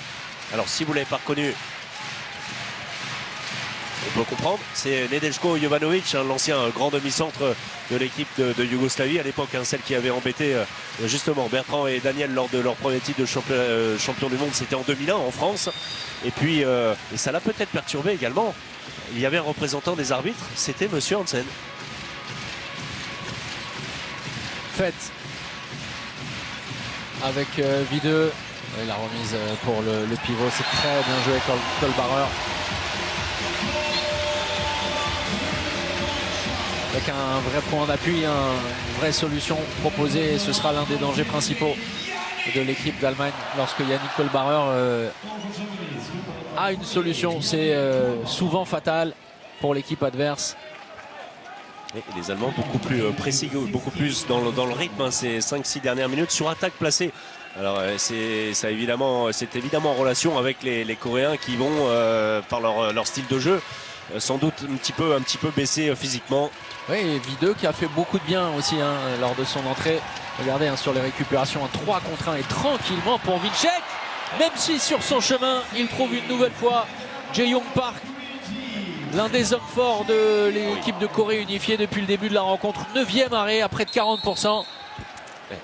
Alors si vous ne l'avez pas reconnu, on peut comprendre. C'est Nedeljko Jovanovic, l'ancien grand demi-centre de l'équipe de Yougoslavie à l'époque, celle qui avait embêté justement Bertrand et Daniel lors de leur premier titre de champion du monde. C'était en 2001 en France. Et puis, et ça l'a peut-être perturbé également. Il y avait un représentant des arbitres, c'était Monsieur Hansen. Fett avec Videux. Et la remise pour le pivot, c'est très bien joué Kohlbarer. Avec un vrai point d'appui, une vraie solution proposée. Et ce sera l'un des dangers principaux de l'équipe d'Allemagne lorsque Yannick Kohlbarer a une solution. C'est souvent fatal pour l'équipe adverse. Et les Allemands beaucoup plus précis, beaucoup plus dans le rythme, ces 5-6 dernières minutes sur attaque placée. Alors c'est évidemment en relation avec les Coréens qui vont par leur style de jeu sans doute un petit peu baisser physiquement. Oui, et Videux qui a fait beaucoup de bien aussi lors de son entrée. Regardez sur les récupérations, 3 contre 1 et tranquillement pour Wilczek. Même si sur son chemin, il trouve une nouvelle fois Jae-Young Park, l'un des hommes forts de l'équipe de Corée unifiée depuis le début de la rencontre. 9e arrêt à près de 40%.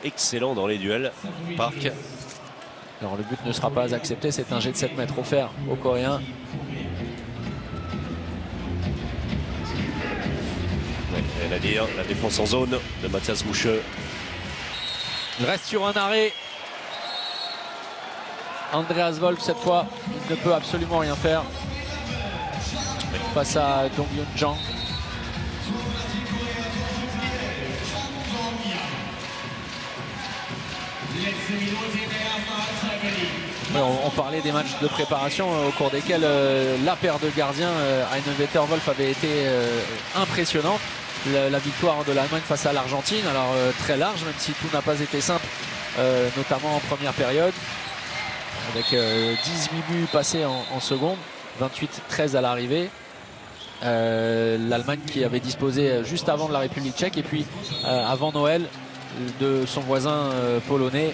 Excellent dans les duels, Park. Alors le but ne sera pas accepté, c'est un jet de 7 mètres offert aux Coréens. Rien à dire, la défense en zone de Mathias Mouche. Il reste sur un arrêt. Andreas Wolf cette fois, il ne peut absolument rien faire face à Dong Hyun Jang. On parlait des matchs de préparation au cours desquels la paire de gardiens Heinevetter-Wolf avait été impressionnante. La victoire de l'Allemagne face à l'Argentine, alors très large, même si tout n'a pas été simple, notamment en première période, avec 18 buts passés en seconde, 28-13 à l'arrivée. L'Allemagne qui avait disposé juste avant de la République tchèque et puis avant Noël de son voisin polonais.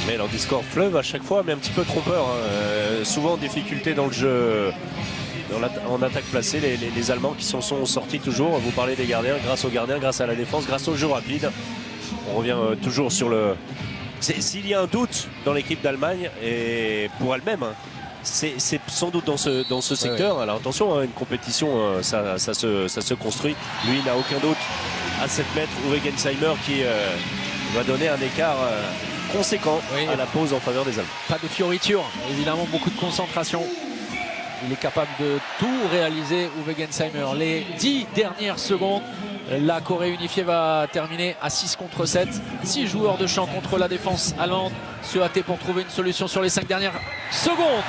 Mais leur discours fleuve à chaque fois, mais un petit peu trompeur. Souvent en difficulté dans le jeu, en attaque placée, les Allemands qui sont sortis toujours. Vous parlez des gardiens, grâce aux gardiens, grâce à la défense, grâce au jeu rapide. On revient toujours sur le... S'il y a un doute dans l'équipe d'Allemagne, et pour elle-même, c'est sans doute dans ce secteur. Alors attention, une compétition, ça se construit. Lui, il n'a aucun doute à 7 mètres. Uwe Gensheimer qui va donner un écart conséquent à la pause en faveur des Allemands. Pas de fioriture, évidemment beaucoup de concentration. Il est capable de tout réaliser, Uwe Gensheimer. Les 10 dernières secondes, la Corée unifiée va terminer à 6 contre 7. 6 joueurs de champ contre la défense allemande. Se hâter pour trouver une solution sur les 5 dernières secondes.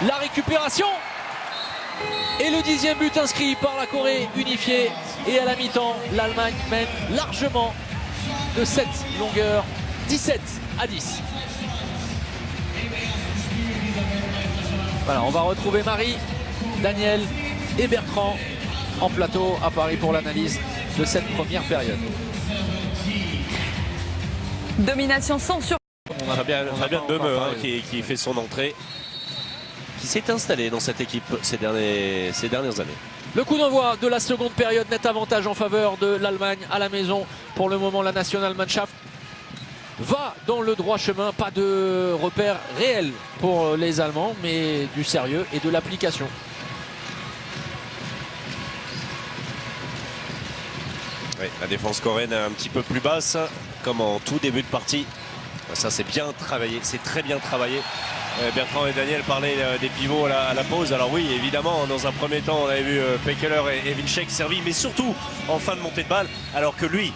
La récupération et le 10e but inscrit par la Corée unifiée. Et à la mi-temps, l'Allemagne mène largement de 7 longueurs, 17-10. Voilà, on va retrouver Marie, Daniel et Bertrand en plateau à Paris pour l'analyse de cette première période. Domination sans surprise. Fabien Böhme qui fait son entrée, qui s'est installé dans cette équipe ces dernières années. Le coup d'envoi de la seconde période, net avantage en faveur de l'Allemagne à la maison. Pour le moment, la Nationalmannschaft va dans le droit chemin. Pas de repère réel pour les Allemands, mais du sérieux et de l'application. Oui, la défense coréenne est un petit peu plus basse, comme en tout début de partie. Ça, c'est bien travaillé, c'est très bien travaillé. Bertrand et Daniel parlaient des pivots à la pause. Alors oui, évidemment, dans un premier temps, on avait vu Pekeler et Winczek servis, mais surtout en fin de montée de balle, alors que lui,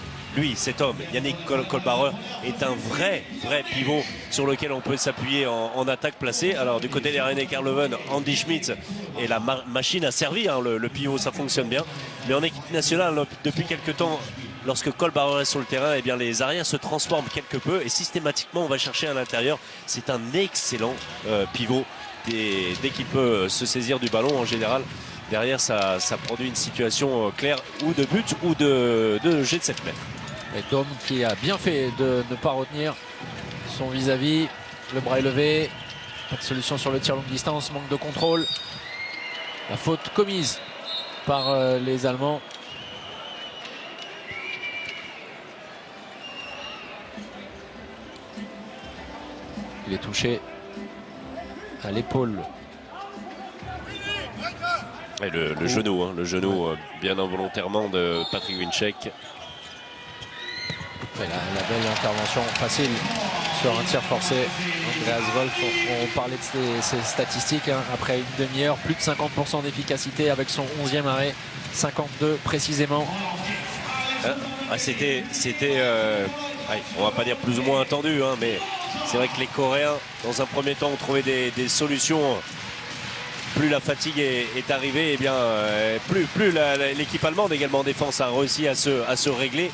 cet homme, Yannick Kohlbarer, est un vrai pivot sur lequel on peut s'appuyer en attaque placée. Alors du côté des René Karleuven, Andy Schmitz et la machine a servi, hein, le pivot, ça fonctionne bien. Mais en équipe nationale, depuis quelques temps, lorsque Kohlbarer est sur le terrain, eh bien, les arrières se transforment quelque peu et systématiquement on va chercher à l'intérieur. C'est un excellent pivot dès qu'il peut se saisir du ballon en général. Derrière, ça produit une situation claire ou de but ou de jet de 7 mètres. Et Dom qui a bien fait de ne pas retenir son vis-à-vis. Le bras élevé. Pas de solution sur le tir longue distance. Manque de contrôle. La faute commise par les Allemands. Il est touché à l'épaule. Et le genou, hein, bien involontairement de Patrick Winczek. La belle intervention facile sur un tir forcé. Andreas Wolf, on parlait de ses statistiques, hein, après une demi-heure, plus de 50% d'efficacité avec son 11e arrêt, 52 précisément. C'était, on va pas dire plus ou moins attendu, hein, mais c'est vrai que les Coréens, dans un premier temps, ont trouvé des solutions. Plus la fatigue est arrivée, et bien, plus l'équipe allemande également en défense a réussi à se régler.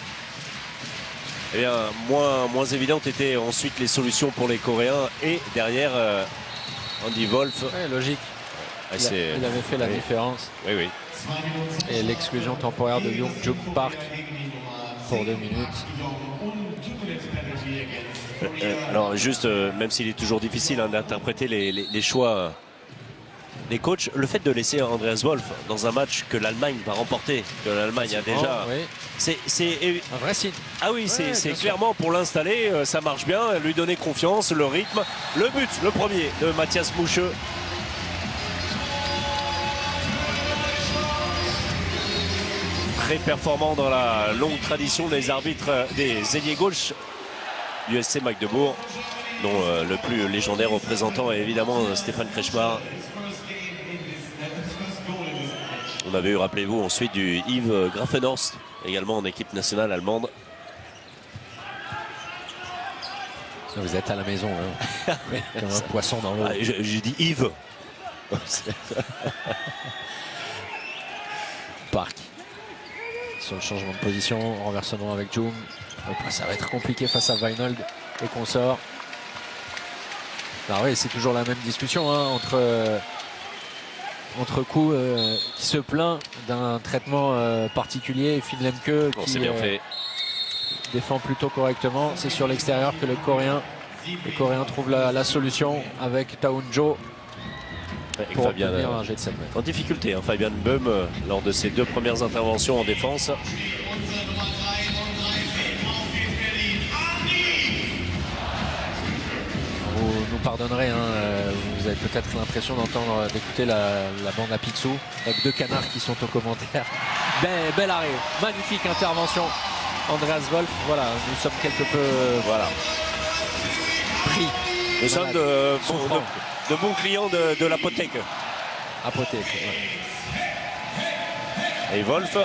Eh bien, moins évidentes étaient ensuite les solutions pour les Coréens. Et derrière, Andy Wolf. Ouais, logique. Il avait fait la différence. Oui. Et l'exclusion temporaire de Young-Juk Park pour 2 minutes. Alors juste, même s'il est toujours difficile, hein, d'interpréter les choix des coachs, le fait de laisser Andreas Wolf dans un match que l'Allemagne va remporter, que l'Allemagne a déjà, oui. C'est un vrai signe. Ah oui, c'est clairement pour l'installer, ça marche bien, lui donner confiance, le rythme, le but, le premier de Matthias Musche. Très performant dans la longue tradition des arbitres des ailiers gauche du SC Magdebourg, dont le plus légendaire représentant est évidemment Stéphane Kretschmar. On avait eu, rappelez-vous, ensuite du Yves Grafenhorst, également en équipe nationale allemande. Vous êtes à la maison, hein. Comme un poisson dans l'eau. J'ai dit Yves. Park. Sur le changement de position, renversement avec Jung. Ça va être compliqué face à Weinhold et consorts. Alors oui, c'est toujours la même discussion, hein, entre Koo qui se plaint d'un traitement particulier et Finn Lemke qui défend plutôt correctement. C'est sur l'extérieur que les Coréens trouvent la solution avec Taunjo pour obtenir un jet de 7 mètres. En difficulté, hein, Fabian Böhm lors de ses 2 premières interventions en défense. Vous nous pardonnerez, hein, vous avez peut-être l'impression d'écouter la bande à Picsou avec 2 canards qui sont aux commentaires. Bel arrêt, magnifique intervention. Andreas Wolf, voilà, nous sommes quelque peu pris. Nous sommes de bons clients de l'apothèque. Apothèque, ouais. Et Wolf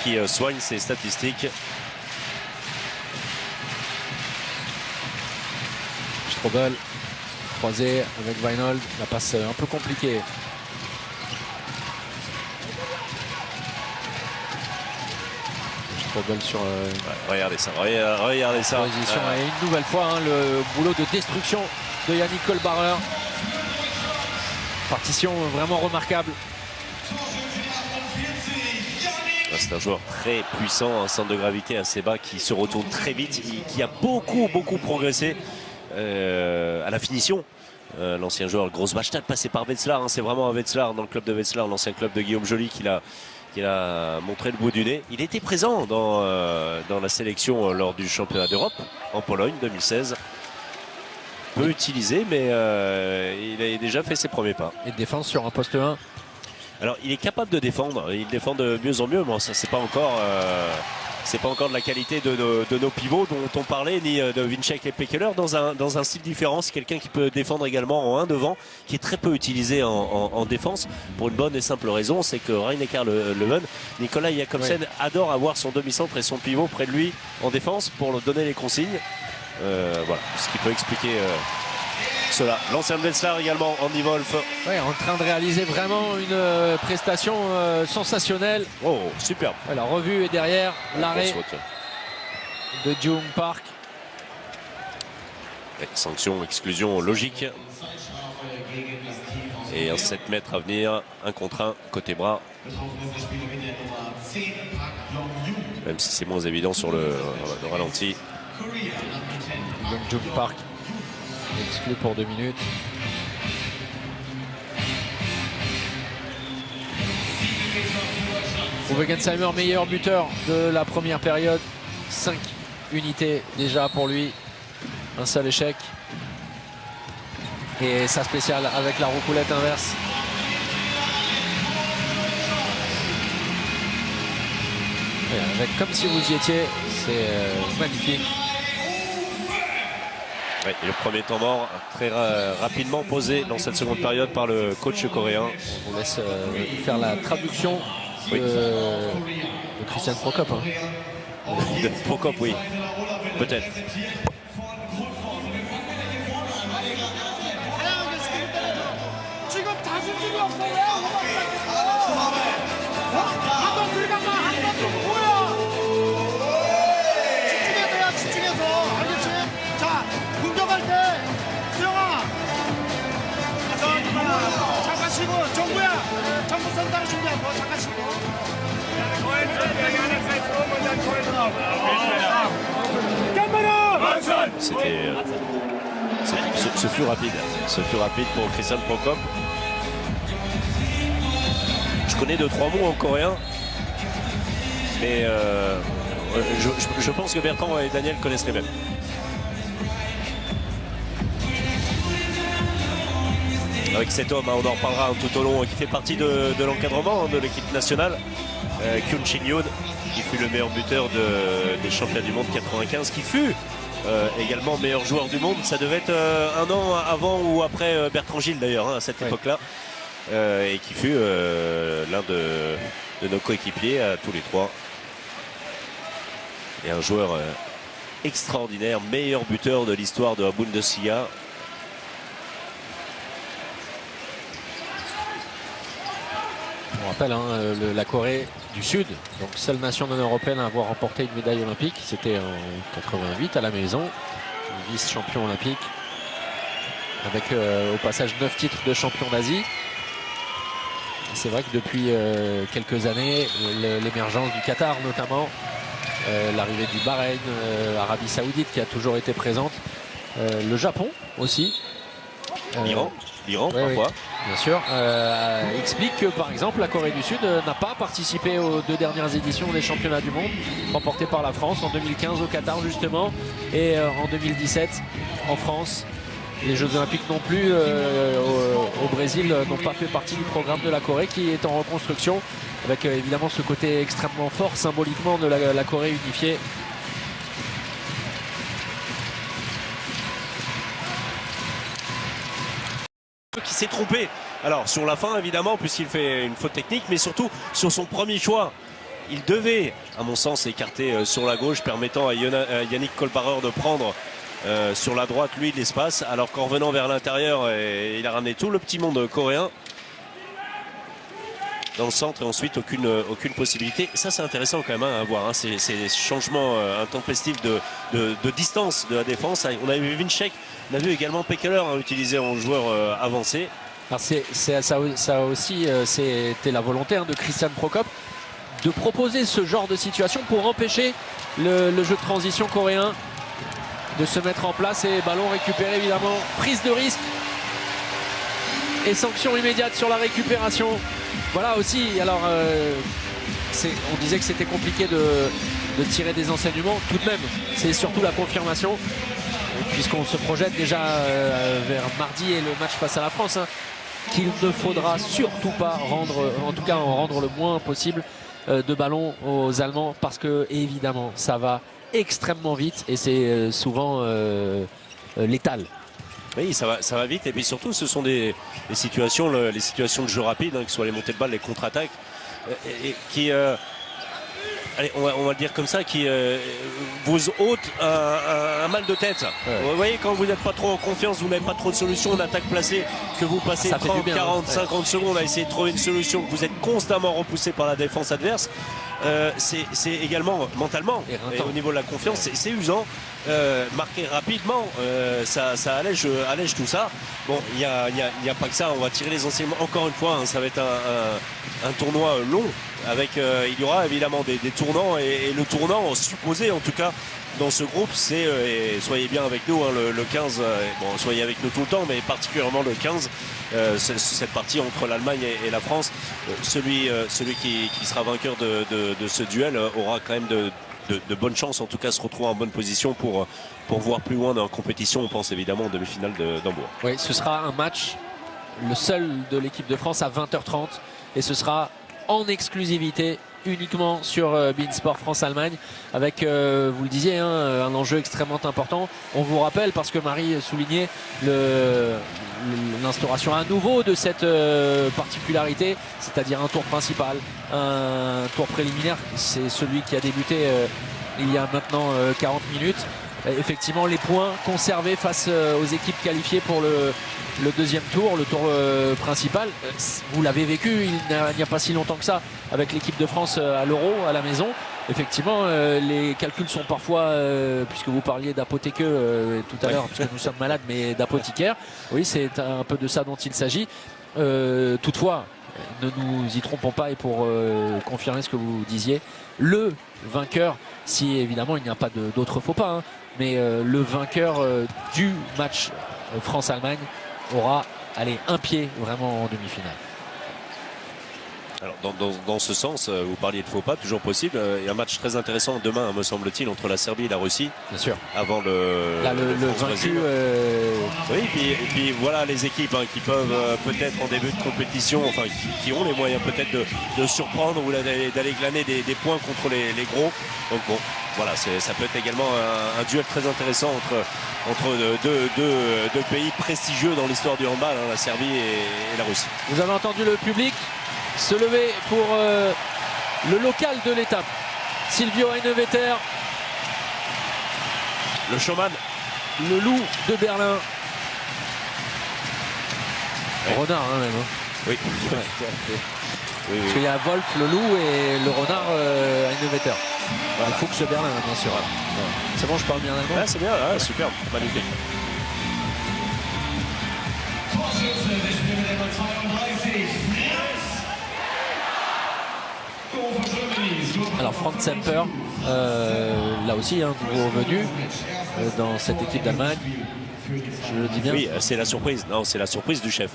qui soigne ses statistiques. Strobel croisé avec Weinhold, la passe un peu compliquée. Strobel sur regardez ça, regardez ça. Position, et une nouvelle fois, hein, le boulot de destruction de Yannick Kohlbarer. Partition vraiment remarquable. C'est un joueur très puissant, un centre de gravité assez bas qui se retourne très vite, qui a beaucoup progressé à la finition. l'ancien joueur Grosse Bastad passé par Wetzlar, hein, c'est vraiment un Wetzlar, dans le club de Wetzlar, l'ancien club de Guillaume Joly qu'il a montré le bout du nez. Il était présent dans la sélection lors du championnat d'Europe en Pologne 2016. Peu utilisé, mais il a déjà fait ses premiers pas. Et de défense sur un poste 1. Alors il est capable de défendre, il défend de mieux en mieux, mais ça c'est pas encore de la qualité de nos pivots dont on parlait, ni de Winczek et Pekeler, dans un style différent. C'est quelqu'un qui peut défendre également en 1 devant, qui est très peu utilisé en défense, pour une bonne et simple raison, c'est que Rhein-Neckar Leuven, Nicolas Jakobsen adore avoir son demi-centre et son pivot près de lui en défense pour leur donner les consignes. Voilà, ce qui peut expliquer cela. L'ancien Wetzlar également, Andy Wolf. Ouais, en train de réaliser vraiment une prestation sensationnelle. Oh, superbe. La revue est derrière, l'arrêt de Jung Park. Sanction, exclusion logique. Et un 7 mètres à venir, 1 contre 1, côté bras. Même si c'est moins évident sur le ralenti. Jung Park exclu pour 2 minutes. Uwe Gensheimer, meilleur buteur de la première période. 5 unités déjà pour lui. Un seul échec. Et sa spéciale avec la roucoulette inverse. Et avec comme si vous y étiez, c'est magnifique. Ouais, et le premier temps mort très rapidement posé dans cette seconde période par le coach coréen. On vous laisse faire la traduction de Christian Prokop. Hein. De Prokop, oui. Peut-être. C'était ce fut rapide. Ce fut rapide pour Christian Prokop. Je connais 2-3 mots en coréen, mais je pense que Bertrand et Daniel connaissent les mêmes. Avec cet homme, on en reparlera tout au long, qui fait partie de l'encadrement de l'équipe nationale, Kyun Shin-yoon, qui fut le meilleur buteur des championnats du monde 95, qui fut également meilleur joueur du monde. Ça devait être 1 an avant ou après Bertrand Gilles d'ailleurs, hein, à cette époque-là, et qui fut l'un de nos coéquipiers à tous les 3. Et un joueur extraordinaire, meilleur buteur de l'histoire de la Bundesliga. On rappelle la Corée du Sud, donc seule nation non européenne à avoir remporté une médaille olympique. C'était en 88 à la maison, vice-champion olympique, avec au passage 9 titres de champion d'Asie. C'est vrai que depuis quelques années, l'émergence du Qatar notamment, l'arrivée du Bahreïn, Arabie Saoudite qui a toujours été présente, le Japon aussi. L'Iran parfois. Oui, bien sûr. Explique que par exemple la Corée du Sud n'a pas participé aux 2 dernières éditions des championnats du monde remportées par la France en 2015 au Qatar justement et en 2017 en France. Les Jeux Olympiques non plus au Brésil n'ont pas fait partie du programme de la Corée qui est en reconstruction avec évidemment ce côté extrêmement fort symboliquement de la Corée unifiée. Qui s'est trompé, alors sur la fin évidemment puisqu'il fait une faute technique, mais surtout sur son premier choix. Il devait à mon sens écarter sur la gauche, permettant à Yannick Kohlbarer de prendre sur la droite lui de l'espace, alors qu'en revenant vers l'intérieur il a ramené tout le petit monde coréen dans le centre et ensuite aucune possibilité. Ça c'est intéressant quand même à voir, hein, ces changements intempestifs de distance de la défense. On a vu Winczek, on a vu également Pekeler utilisé en joueur avancé. Alors ça aussi c'était la volonté de Christian Prokop de proposer ce genre de situation pour empêcher le jeu de transition coréen de se mettre en place, et ballon récupéré évidemment, prise de risque Et sanction immédiate sur la récupération. Voilà aussi, alors on disait que c'était compliqué de tirer des enseignements. Tout de même, c'est surtout la confirmation, puisqu'on se projette déjà vers mardi et le match face à la France, hein, qu'il ne faudra surtout pas en tout cas en rendre le moins possible de ballons aux Allemands, parce que évidemment ça va extrêmement vite et c'est souvent létal. Oui, ça va vite, et puis surtout ce sont les situations de jeu rapide, hein, que ce soit les montées de balle, les contre-attaques, qui allez, on va le dire comme ça, qui vous ôte un mal de tête. Ouais. Vous voyez, quand vous n'êtes pas trop en confiance, vous n'avez pas trop de solutions, une attaque placée, que vous passez 30, 40, 50 secondes à essayer de trouver une solution, que vous êtes constamment repoussé par la défense adverse, c'est également mentalement, et au niveau de la confiance, c'est usant. Marquer rapidement, ça allège tout ça. Bon, il n'y a pas que ça, on va tirer les enseignements. Encore une fois, hein, ça va être un tournoi long, avec il y aura évidemment des tournants, et le tournant supposé en tout cas dans ce groupe, c'est, et soyez bien avec nous, hein, le 15, bon, soyez avec nous tout le temps, mais particulièrement le 15, cette partie entre l'Allemagne et la France, celui qui sera vainqueur de ce duel aura quand même de bonnes chances, en tout cas se retrouver en bonne position pour voir plus loin dans la compétition. On pense évidemment en demi-finale d'Hambourg. Oui, ce sera un match, le seul de l'équipe de France, à 20h30, et ce sera en exclusivité uniquement sur beIN Sport France-Allemagne, avec, vous le disiez, hein, un enjeu extrêmement important. On vous rappelle, parce que Marie soulignait l'instauration à nouveau de cette particularité, c'est-à-dire un tour principal, un tour préliminaire, c'est celui qui a débuté il y a maintenant 40 minutes. Effectivement, les points conservés face aux équipes qualifiées pour le deuxième tour, le tour principal. Vous l'avez vécu il n'y a pas si longtemps que ça avec l'équipe de France à l'Euro, à la maison. Effectivement, les calculs sont parfois, puisque vous parliez d'apothéqueux tout à l'heure, parce que nous sommes malades, mais d'apothicaire. Oui, c'est un peu de ça dont il s'agit. Toutefois, ne nous y trompons pas, et pour confirmer ce que vous disiez, le vainqueur, si évidemment il n'y a pas d'autres faux pas, hein, mais le vainqueur du match France-Allemagne aura, allez, un pied vraiment en demi-finale. Alors dans ce sens, vous parliez de faux pas, toujours possible. Il y a un match très intéressant demain, me semble-t-il, entre la Serbie et la Russie. Bien sûr. Avant le vaincu. Oui, et puis voilà les équipes, hein, qui peuvent peut-être en début de compétition, enfin qui ont les moyens peut-être de surprendre ou d'aller glaner des points contre les gros. Donc bon, voilà, ça peut être également un duel très intéressant entre deux pays prestigieux dans l'histoire du handball, hein, la Serbie et la Russie. Vous avez entendu le public se lever pour le local de l'étape. Silvio Heinevetter, le showman, le loup de Berlin. Ouais. Renard, hein, même. Hein. Oui. Ouais. Oui. Parce qu'il y a Wolf, le loup, et le renard Heinevetter. Voilà. Il faut que ce Berlin, bien sûr. Ouais. C'est bon, je parle bien allemand. Ah, c'est bien, ah, super, magnifique. Alors Frank Semper, là aussi, un nouveau venu dans cette équipe d'Allemagne. Je le dis bien. Oui, c'est la surprise. Non, c'est la surprise du chef.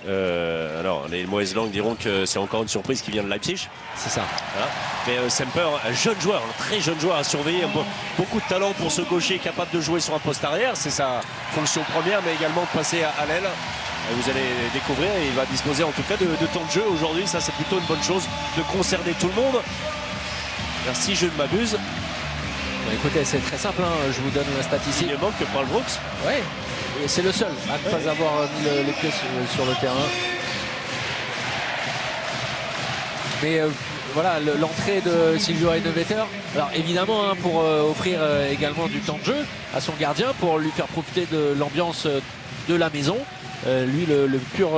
Alors, les mauvaises langues diront que c'est encore une surprise qui vient de Leipzig. C'est ça. Voilà. Mais Semper, un jeune joueur, un très jeune joueur à surveiller. Beaucoup de talent pour ce gaucher capable de jouer sur un poste arrière. C'est sa fonction première, mais également de passer à l'aile. Vous allez découvrir, il va disposer en tout cas de temps de jeu aujourd'hui. Ça, c'est plutôt une bonne chose de concerner tout le monde. Si je ne m'abuse. Bah, écoutez, c'est très simple, hein. Je vous donne la statistique. Il manque que Paul Brooks. Oui, c'est le seul à ne pas avoir mis les pieds sur le terrain. Mais voilà, l'entrée de Silvio Heinevetter, alors évidemment, hein, pour offrir également du temps de jeu à son gardien, pour lui faire profiter de l'ambiance de la maison. Lui, le pur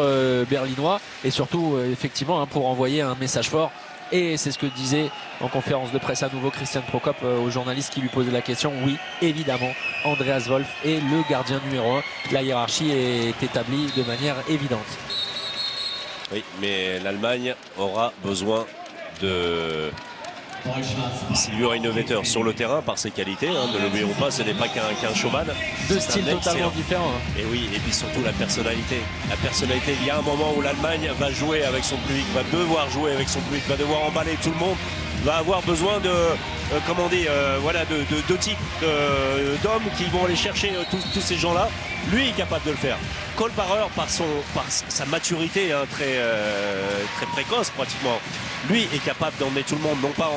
berlinois, et surtout effectivement, hein, pour envoyer un message fort. Et c'est ce que disait en conférence de presse à nouveau Christian Prokop aux journalistes qui lui posaient la question. Oui, évidemment, Andreas Wolf est le gardien numéro 1. La hiérarchie est établie de manière évidente. Oui, mais l'Allemagne aura besoin Silvio Reinovetter sur le terrain par ses qualités, hein, ne l'oublions pas, ce n'est pas qu'un showman. Deux styles totalement différents. Hein. Et oui, et puis surtout la personnalité. La personnalité, il y a un moment où l'Allemagne va jouer avec son public, va devoir jouer avec son public, va devoir emballer tout le monde, va avoir besoin de, comment dire, voilà, de types d'hommes qui vont aller chercher tous ces gens-là. Lui est capable de le faire. Kohlbarer, par sa maturité hein, très précoce pratiquement, lui est capable d'emmener tout le monde, non pas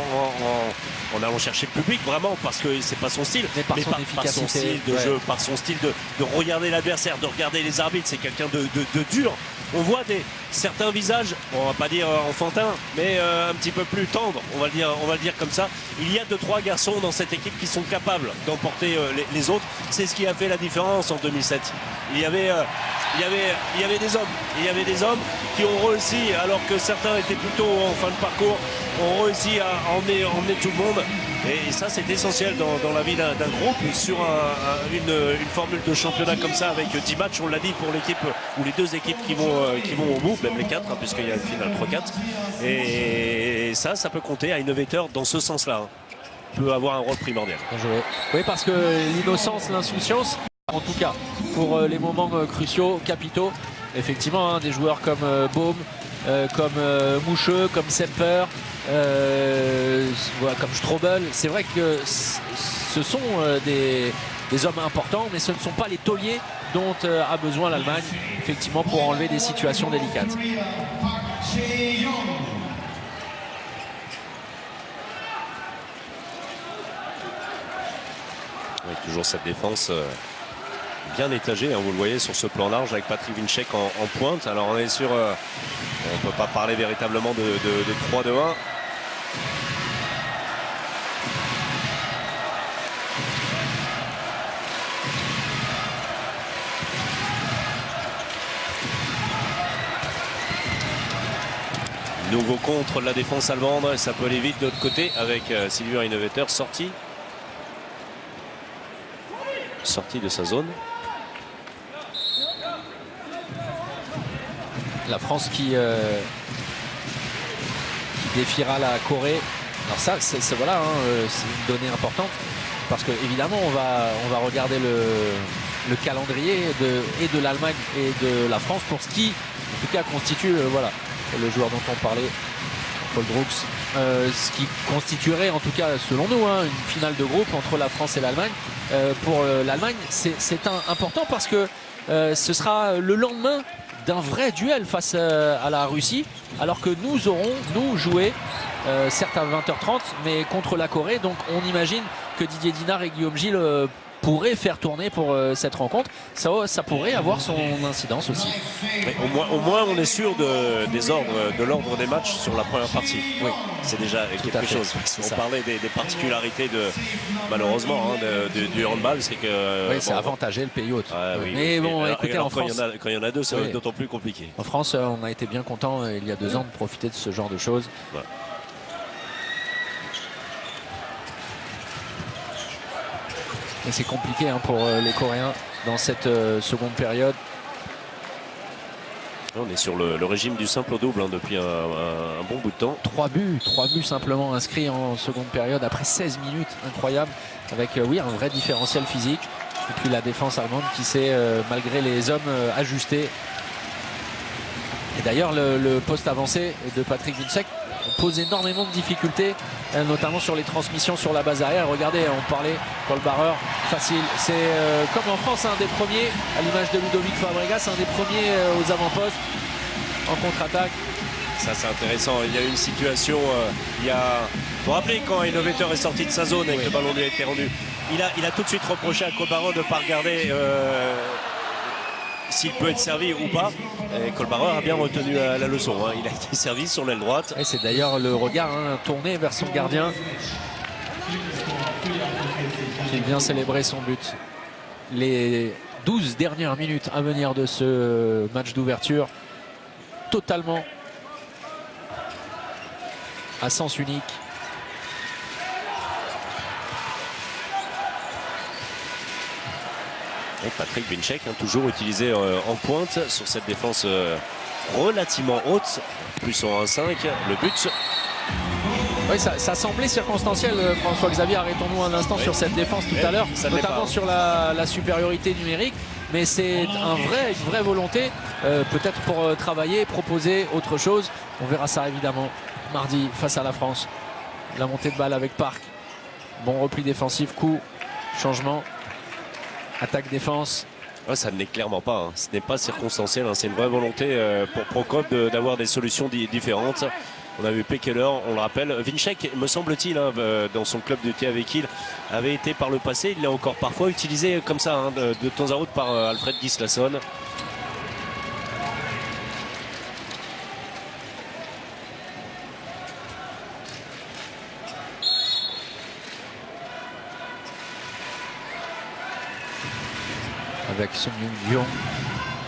en allant chercher le public vraiment parce que c'est pas son style, mais par son style de jeu, par son style de regarder l'adversaire, de regarder les arbitres. C'est quelqu'un de dur. On voit certains visages, on va pas dire enfantins, mais un petit peu plus tendres, on va le dire comme ça. Il y a 2-3 garçons dans cette équipe qui sont capables d'emporter les autres. C'est ce qui a fait la différence en 2007. Il y avait des hommes. Il y avait des hommes qui ont réussi, alors que certains étaient plutôt en fin de parcours, ont réussi à emmener tout le monde. Et ça, c'est essentiel dans la vie d'un groupe sur une formule de championnat comme ça avec 10 matchs. On l'a dit pour l'équipe ou les deux équipes qui vont au bout, même les 4, hein, puisqu'il y a une finale 3-4. Et ça peut compter à Innovateur dans ce sens-là. Hein. Peut avoir un rôle primordial. Bien joué. Oui, parce que l'innocence, l'insouciance, en tout cas, pour les moments cruciaux, capitaux, effectivement, hein, des joueurs comme Baum, comme Moucheux, comme Semper, voilà, comme Strobel. C'est vrai que ce sont des hommes importants, mais ce ne sont pas les tauliers dont a besoin l'Allemagne, effectivement, pour enlever des situations délicates. Oui, toujours cette défense bien étagée, hein, vous le voyez sur ce plan large avec Patrik Winczek en pointe. Alors on est sur, on ne peut pas parler véritablement de 3-2-1. Nouveau contre de la défense allemande, ça peut aller vite de l'autre côté avec Silvio Reinovetter sorti de sa zone. La France qui défiera la Corée. Alors ça, c'est voilà, hein, c'est une donnée importante parce que évidemment on va regarder le calendrier et de l'Allemagne et de la France pour ce qui, en tout cas, constitue voilà, le joueur dont on parlait, Paul Droox, ce qui constituerait, en tout cas selon nous, hein, une finale de groupe entre la France et l'Allemagne. Pour l'Allemagne, c'est important parce que ce sera le lendemain d'un vrai duel face à la Russie, alors que nous aurons, nous, joué, certes à 20h30, mais contre la Corée. Donc on imagine que Didier Dinard et Guillaume Gilles pourraient faire tourner pour cette rencontre. Ça pourrait avoir son incidence aussi. Mais au moins on est sûr de l'ordre des matchs sur la première partie. Oui, c'est déjà quelque chose. On parlait des particularités malheureusement hein, du handball, c'est que oui, c'est avantagé le pays hôte. Oui, mais bon, écoutez, en France, quand il y en a deux, c'est d'autant plus compliqué. En France, on a été bien content il y a 2 ans de profiter de ce genre de choses. Ouais. Et c'est compliqué hein, pour les Coréens dans cette seconde période. On est sur le régime du simple au double hein, depuis un bon bout de temps. 3 buts simplement inscrits en seconde période après 16 minutes, incroyable, avec oui, un vrai différentiel physique. Et puis la défense allemande qui s'est, malgré les hommes, ajustée. Et d'ailleurs le poste avancé de Patrik Winczek pose énormément de difficultés, notamment sur les transmissions sur la base arrière. Regardez, on parlait Kohlbarer, facile. C'est comme en France, un des premiers, à l'image de Ludovic Fabregas, un des premiers aux avant-postes en contre-attaque. Ça c'est intéressant, il y a une situation, vous vous rappelez quand Innovateur est sorti de sa zone avec le ballon lui a été rendu, il a tout de suite reproché à Kohlbarer de ne pas regarder s'il peut être servi ou pas. Et Kohlbarer a bien retenu la leçon, hein. Il a été servi sur l'aile droite. Et c'est d'ailleurs le regard hein, tourné vers son gardien qui vient célébrer son but. Les 12 dernières minutes à venir de ce match d'ouverture, totalement à sens unique. Et Patrik Winczek, hein, toujours utilisé en pointe sur cette défense relativement haute, plus en 1-5. Le but Oui, ça semblait circonstanciel, François-Xavier. Arrêtons-nous un instant sur cette défense tout à l'heure, notamment sur la supériorité numérique. Mais c'est une vraie volonté, peut-être pour travailler, proposer autre chose. On verra ça évidemment mardi face à la France. La montée de balle avec Park. Bon repli défensif, coup, changement, attaque-défense. Ouais, ça ne l'est clairement pas, hein. Ce n'est pas circonstanciel, hein. C'est une vraie volonté pour Prokop d'avoir des solutions différentes. On a vu Pekeler, on le rappelle. Vinček, me semble-t-il, hein, dans son club de tir avec il, avait été par le passé, il l'a encore parfois utilisé comme ça, hein, de temps à autre par Alfred Gislason. Avec Sung Young,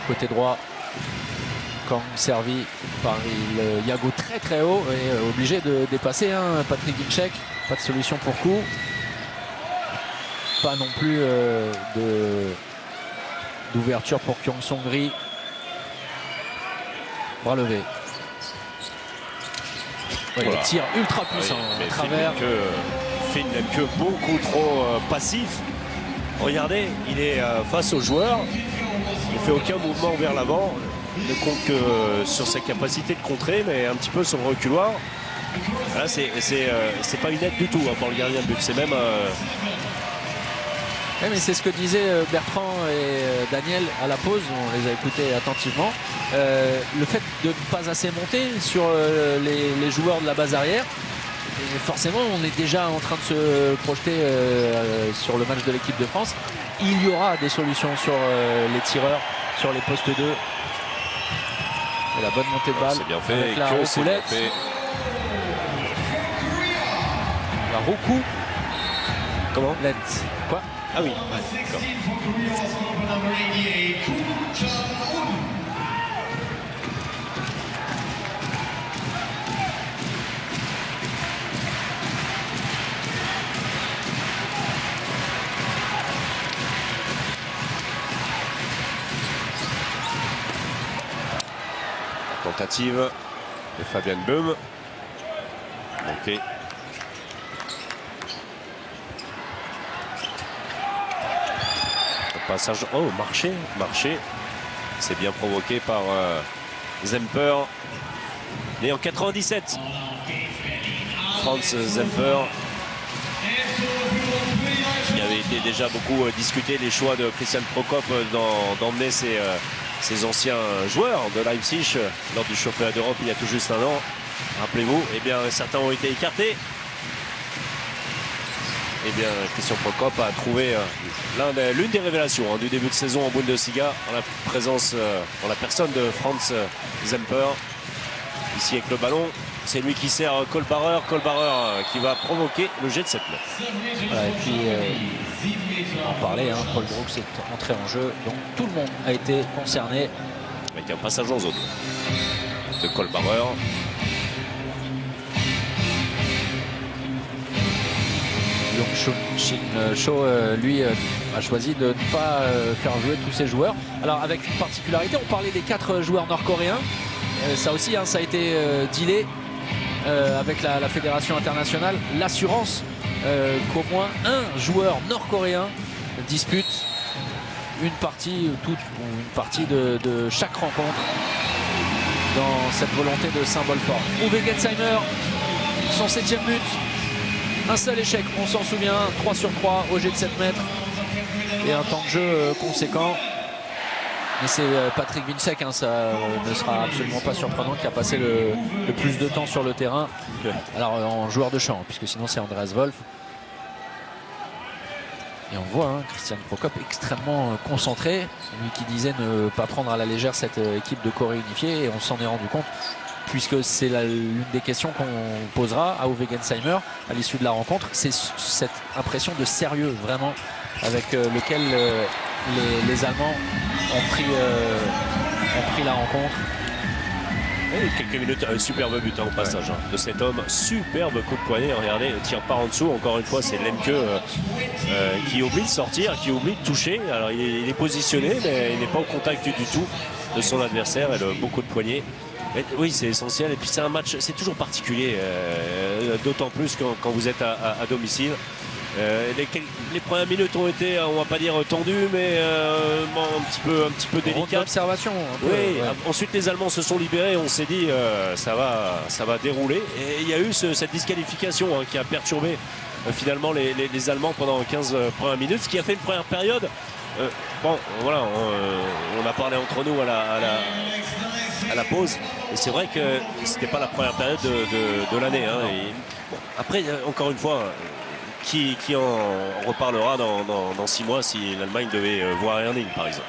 côté droit. Kang servi par Yago très haut et obligé de dépasser, hein, Patrick Vinček. Pas de solution pour coup. Pas non plus d'ouverture pour Kyung Song-ri. Bras levé. Ouais, voilà. Tir ultra puissant à travers. Finn Lemke beaucoup trop passif. Regardez, il est face au joueur. Il ne fait aucun mouvement vers l'avant. Il ne compte que sur sa capacité de contrer, mais un petit peu sur le reculoir. Là, c'est pas une aide du tout, hein, pour le gardien de but. C'est même. Oui, mais c'est ce que disaient Bertrand et Daniel à la pause. On les a écoutés attentivement. Le fait de ne pas assez monter sur les joueurs de la base arrière. Et forcément, on est déjà en train de se projeter sur le match de l'équipe de France. Il y aura des solutions sur les tireurs, sur les postes 2. Et la bonne montée de balle. C'est bien fait. Avec la roucoulette. La roucou. Comment? Lette. Quoi? Ah oui. D'accord. Tentative de Fabian Böhm. Ok. Le passage. Oh, marché. C'est bien provoqué par Zemper. Né en 97. Franz Zemper. Il avait été déjà beaucoup discuté les choix de Christian Prokop d'emmener ses anciens joueurs de Leipzig lors du championnat d'Europe il y a tout juste un an. Rappelez-vous, eh bien, certains ont été écartés. Eh bien, Christian Prokop a trouvé l'une des révélations, hein, du début de saison en Bundesliga, en la personne de Franz Zemper. Ici avec le ballon, c'est lui qui sert Kohlbarer qui va provoquer le jet de 7 mètres. Voilà, et puis on en parlait, hein, Paul Brooks est entré en jeu, donc tout le monde a été concerné. Avec un passage en zone de Kohlbarer. Shin Cho, lui, a choisi de ne pas faire jouer tous ses joueurs. Alors avec une particularité, on parlait des 4 joueurs nord-coréens. Ça aussi, hein, ça a été dealé avec la fédération internationale. L'assurance qu'au moins un joueur nord-coréen dispute une partie de chaque rencontre dans cette volonté de symbole fort. Uwe Gensheimer, son 7e but. Un seul échec, on s'en souvient, 3 sur 3 au jet de 7 mètres et un temps de jeu conséquent. Mais c'est Patrick Vinček, hein, ça ne sera absolument pas surprenant, qui a passé le plus de temps sur le terrain. Alors en joueur de champ, puisque sinon c'est Andreas Wolf. Et on voit, hein, Christian Prokop extrêmement concentré, lui qui disait ne pas prendre à la légère cette équipe de Corée unifiée, et on s'en est rendu compte, puisque c'est l'une des questions qu'on posera à Uwe Gensheimer à l'issue de la rencontre. C'est cette impression de sérieux vraiment avec lequel les Allemands ont pris la rencontre. Et quelques minutes, superbe but, hein, au passage, hein, de cet homme, superbe coup de poignet. Regardez, ne tire pas en dessous, encore une fois c'est Lemke qui oublie de sortir, qui oublie de toucher. Alors il est positionné mais il n'est pas au contact du tout de son adversaire, et le beau coup de poignet Oui, c'est essentiel. Et puis c'est un match, c'est toujours particulier, d'autant plus quand vous êtes à domicile. Les premières minutes ont été, on va pas dire tendues, mais un petit peu délicates. Observation. Oui. Ouais. Ensuite, les Allemands se sont libérés. On s'est dit, ça va dérouler. Et il y a eu cette disqualification qui a perturbé finalement les Allemands pendant 15 premières minutes, ce qui a fait une première période. Bon, voilà, on a parlé entre nous à la pause. Et c'est vrai que c'était pas la première période de l'année. Bon, après, encore une fois, qui en reparlera dans 6 mois si l'Allemagne devait voir Erning, par exemple.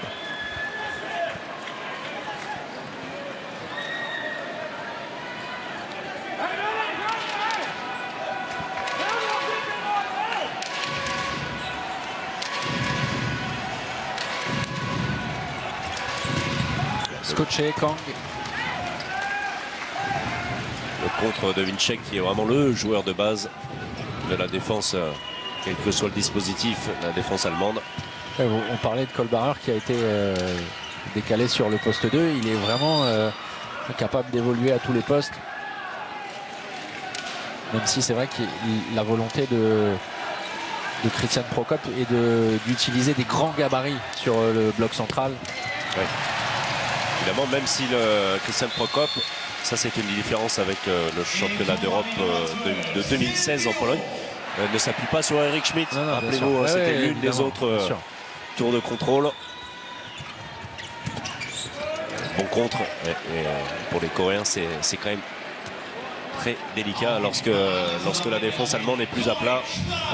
Scotché, Kang. Le contre de Winczek qui est vraiment le joueur de base de la défense, quel que soit le dispositif, la défense allemande. On parlait de Kohlbarer qui a été décalé sur le poste 2. Il est vraiment capable d'évoluer à tous les postes. Même si c'est vrai que la volonté de Christian Prokop est d'utiliser des grands gabarits sur le bloc central. Ouais. Évidemment, même si Christian Prokop, ça c'est une différence avec le championnat d'Europe de 2016 en Pologne, ne s'appuie pas sur Eric Schmidt. Rappelez-vous, c'était l'une des autres tours de contrôle. Bon contre. Et pour les Coréens, c'est quand même très délicat lorsque la défense allemande est plus à plat.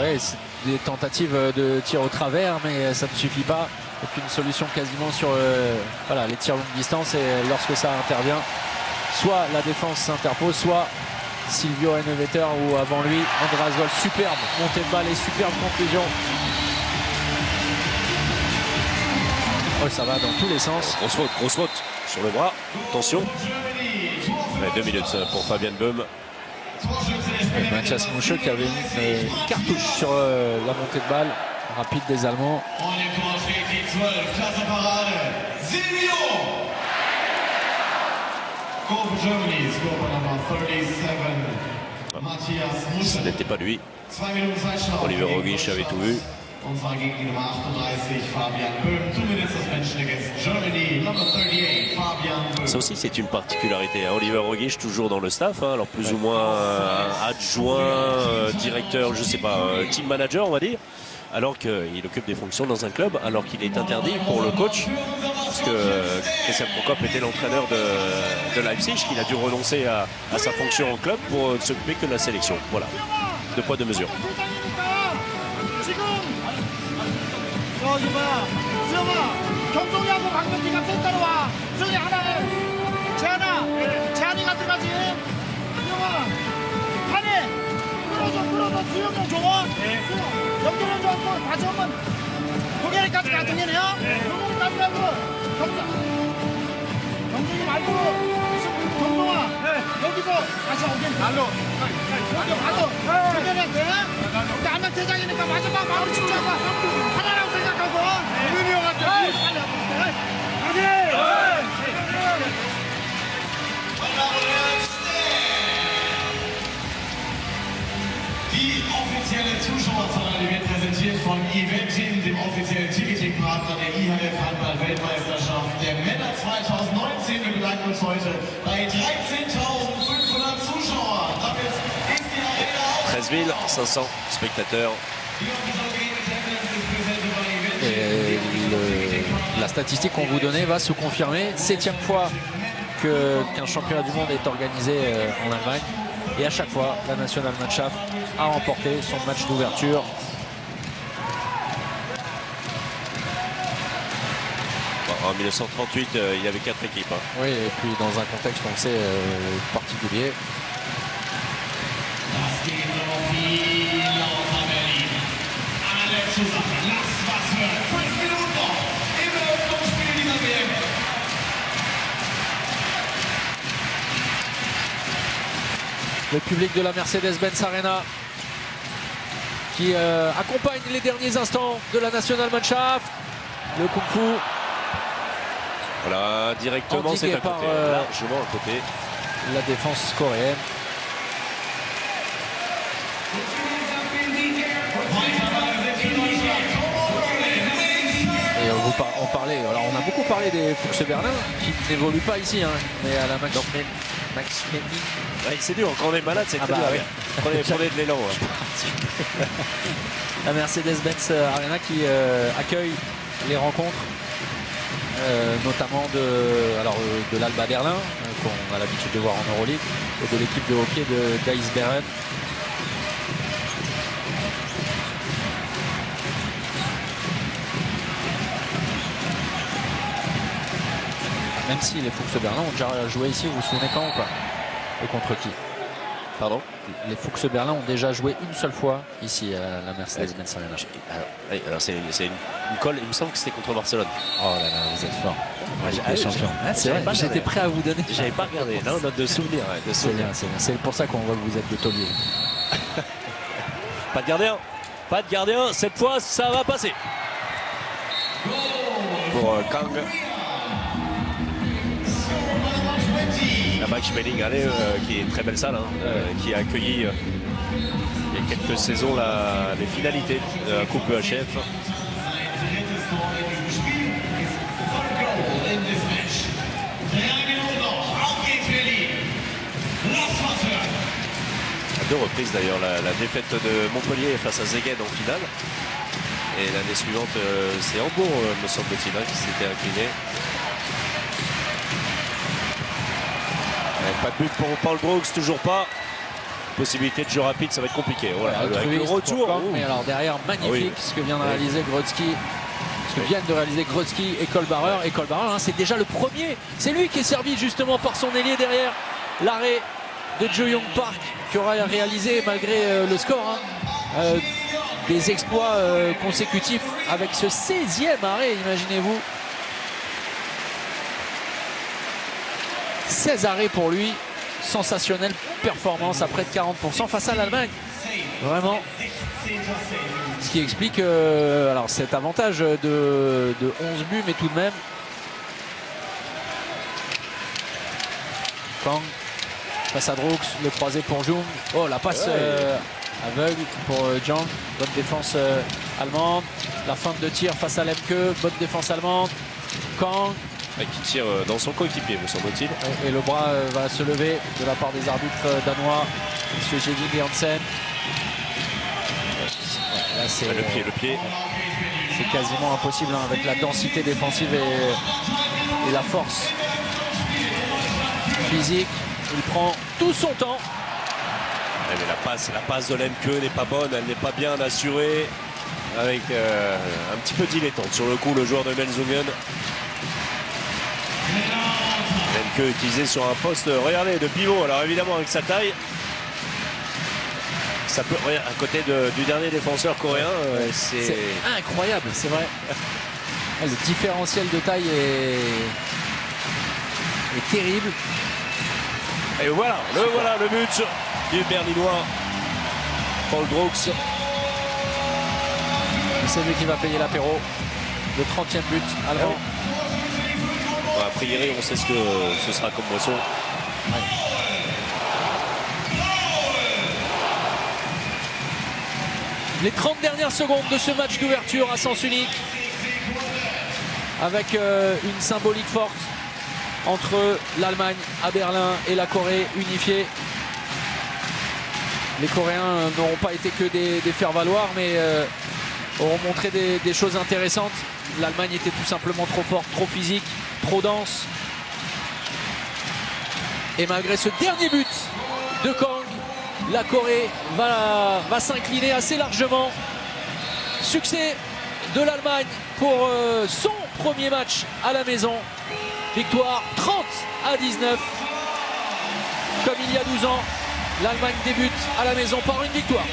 Oui, c'est des tentatives de tir au travers, mais ça ne suffit pas. Aucune solution quasiment sur les tirs longue distance. Et lorsque ça intervient, soit la défense s'interpose, soit Silvio Heinevetter ou avant lui Andreas Wolf. Superbe montée de balle et superbe conclusion. Oh, ça va dans tous les sens. Grosse faute sur le bras. Attention. 2 minutes pour Fabian Böhm. Mathias Moucheux qui avait une cartouche sur la montée de balle rapide des Allemands. Ce n'était pas lui. Oliver Rogic avait tout vu. Ça aussi c'est une particularité. Oliver Rogic toujours dans le staff, alors plus ou moins adjoint, directeur, je sais pas, team manager on va dire, alors qu'il occupe des fonctions dans un club, alors qu'il est interdit pour le coach, puisque Christian Prokop était l'entraîneur de Leipzig, qu'il a dû renoncer à sa fonction en club pour ne s'occuper que de la sélection. Voilà, 2 poids 2 mesures. 경동이하고 박명기가 또 따라와. 저기 하나에 재한이가 들어가지. 수영아, 판에 끌어줘. 수영경 줘봐. 연결해 줘갖고 다시 한번 동현이까지 가. 동현이요? 경동이 따지라고. 경동이 말고 경동아. 여기서 다시 오긴 날로. 여기 가서 동현이한테. 여기 안면 대장이니까 마지막 마무리 진짜가 하나라고 생각하고. 윤이 형한테 Die offizielle Zuschauerzahl wird präsentiert von Eventim, dem offiziellen Ticketing-Partner der IHF Handball-Weltmeisterschaft der Männer 2019. Wir bedanken uns heute bei 13.500 Zuschauern. Damit ist die Arena 13 500 spectateurs. Et la statistique qu'on vous donnait va se confirmer. 7e fois qu'un championnat du monde est organisé en Allemagne. Et à chaque fois, la Nationalmannschaft a remporté son match d'ouverture. En 1938, il y avait 4 équipes. Oui, et puis dans un contexte, on le sait, particulier. Le public de la Mercedes-Benz Arena qui accompagne les derniers instants de la Nationalmannschaft. Le Kung Fu. Voilà, directement, c'est à par, côté. Largement à côté. la défense coréenne. Et on parlait, alors on a beaucoup parlé des Fuchs Berlin qui n'évoluent pas ici, hein, mais à la Max Schmeling. Ouais, c'est dur, quand on est malade, c'est très dur. Ouais. Prenez de l'élan. Ouais. La Mercedes-Benz Arena qui accueille les rencontres, notamment de l'Alba Berlin, qu'on a l'habitude de voir en Euroleague, et de l'équipe de hockey d'Eisbären. Même si les Fuchs Berlin ont déjà joué ici, vous vous souvenez quand ou pas? Et contre qui? Pardon? Les Fuchs Berlin ont déjà joué une seule fois ici à la Mercedes-Benz Arena. Alors c'est une colle, il me semble que c'était contre Barcelone. Oh là là, vous êtes fort. Ouais, champion. C'est vrai, j'étais prêt à vous donner. J'avais pas regardé. Non, note de souvenir. Ouais, c'est bien, c'est bien. C'est pour ça qu'on voit que vous êtes de taulier. Pas de gardien. Pas de gardien. Cette fois, ça va passer. Pour Kang. La Max Schmeling, qui est une très belle salle, qui a accueilli il y a quelques saisons les finalités de la Coupe EHF. À 2 reprises d'ailleurs, la défaite de Montpellier face à Szeged en finale. Et l'année suivante, c'est Hambourg, me semble-t-il, qui s'était incliné. Pas de but pour Paul Brooks, toujours pas. Possibilité de jeu rapide, ça va être compliqué. Voilà, avec le retour. Mais alors derrière, magnifique ce que vient de réaliser Grodzki. Ce que viennent de réaliser Grodzki et Kohlbarer. Et Kohlbarer, c'est déjà le premier. C'est lui qui est servi justement par son ailier derrière. L'arrêt de Jo Young Park qui aura réalisé malgré le score des exploits consécutifs avec ce 16e arrêt, imaginez-vous. 16 arrêts pour lui, sensationnelle performance à près de 40% face à l'Allemagne. Vraiment. Ce qui explique alors cet avantage de 11 buts, mais tout de même. Kang face à Drooks, le croisé pour Jung. Oh, la passe aveugle pour Jung. Bonne défense allemande. La feinte de tir face à Lemke. Bonne défense allemande. Kang. Qui tire dans son coéquipier, me semble-t-il. Et le bras va se lever de la part des arbitres danois, M. Jeding et Hansen. Là, c'est le pied. C'est quasiment impossible avec la densité défensive et la force physique. Il prend tout son temps. Mais la passe de Lemke n'est pas bonne, elle n'est pas bien assurée. Avec un petit peu dilettante sur le coup, le joueur de Melsungen. Lemke utilisé sur un poste, regardez, de pivot. Alors évidemment avec sa taille, ça peut, à côté du dernier défenseur coréen, c'est incroyable, c'est vrai. Le différentiel de taille est terrible. Et voilà, le but du Berlinois Paul Brooks. C'est lui qui va payer l'apéro. Le 30e but allemand. A priori, on sait ce que ce sera comme boisson. Ouais. Les 30 dernières secondes de ce match d'ouverture à sens unique. Avec une symbolique forte entre l'Allemagne à Berlin et la Corée unifiée. Les Coréens n'auront pas été que des faire-valoir, mais auront montré des choses intéressantes. L'Allemagne était tout simplement trop forte, trop physique, trop dense. Et malgré ce dernier but de Kang, la Corée va s'incliner assez largement. Succès de l'Allemagne pour son premier match à la maison. Victoire 30-19. Comme il y a 12 ans, l'Allemagne débute à la maison par une victoire.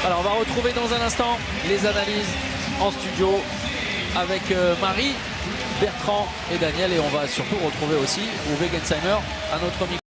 Alors on va retrouver dans un instant les analyses en studio avec Marie, Bertrand et Daniel, et on va surtout retrouver aussi Uwe Gensheimer à notre micro.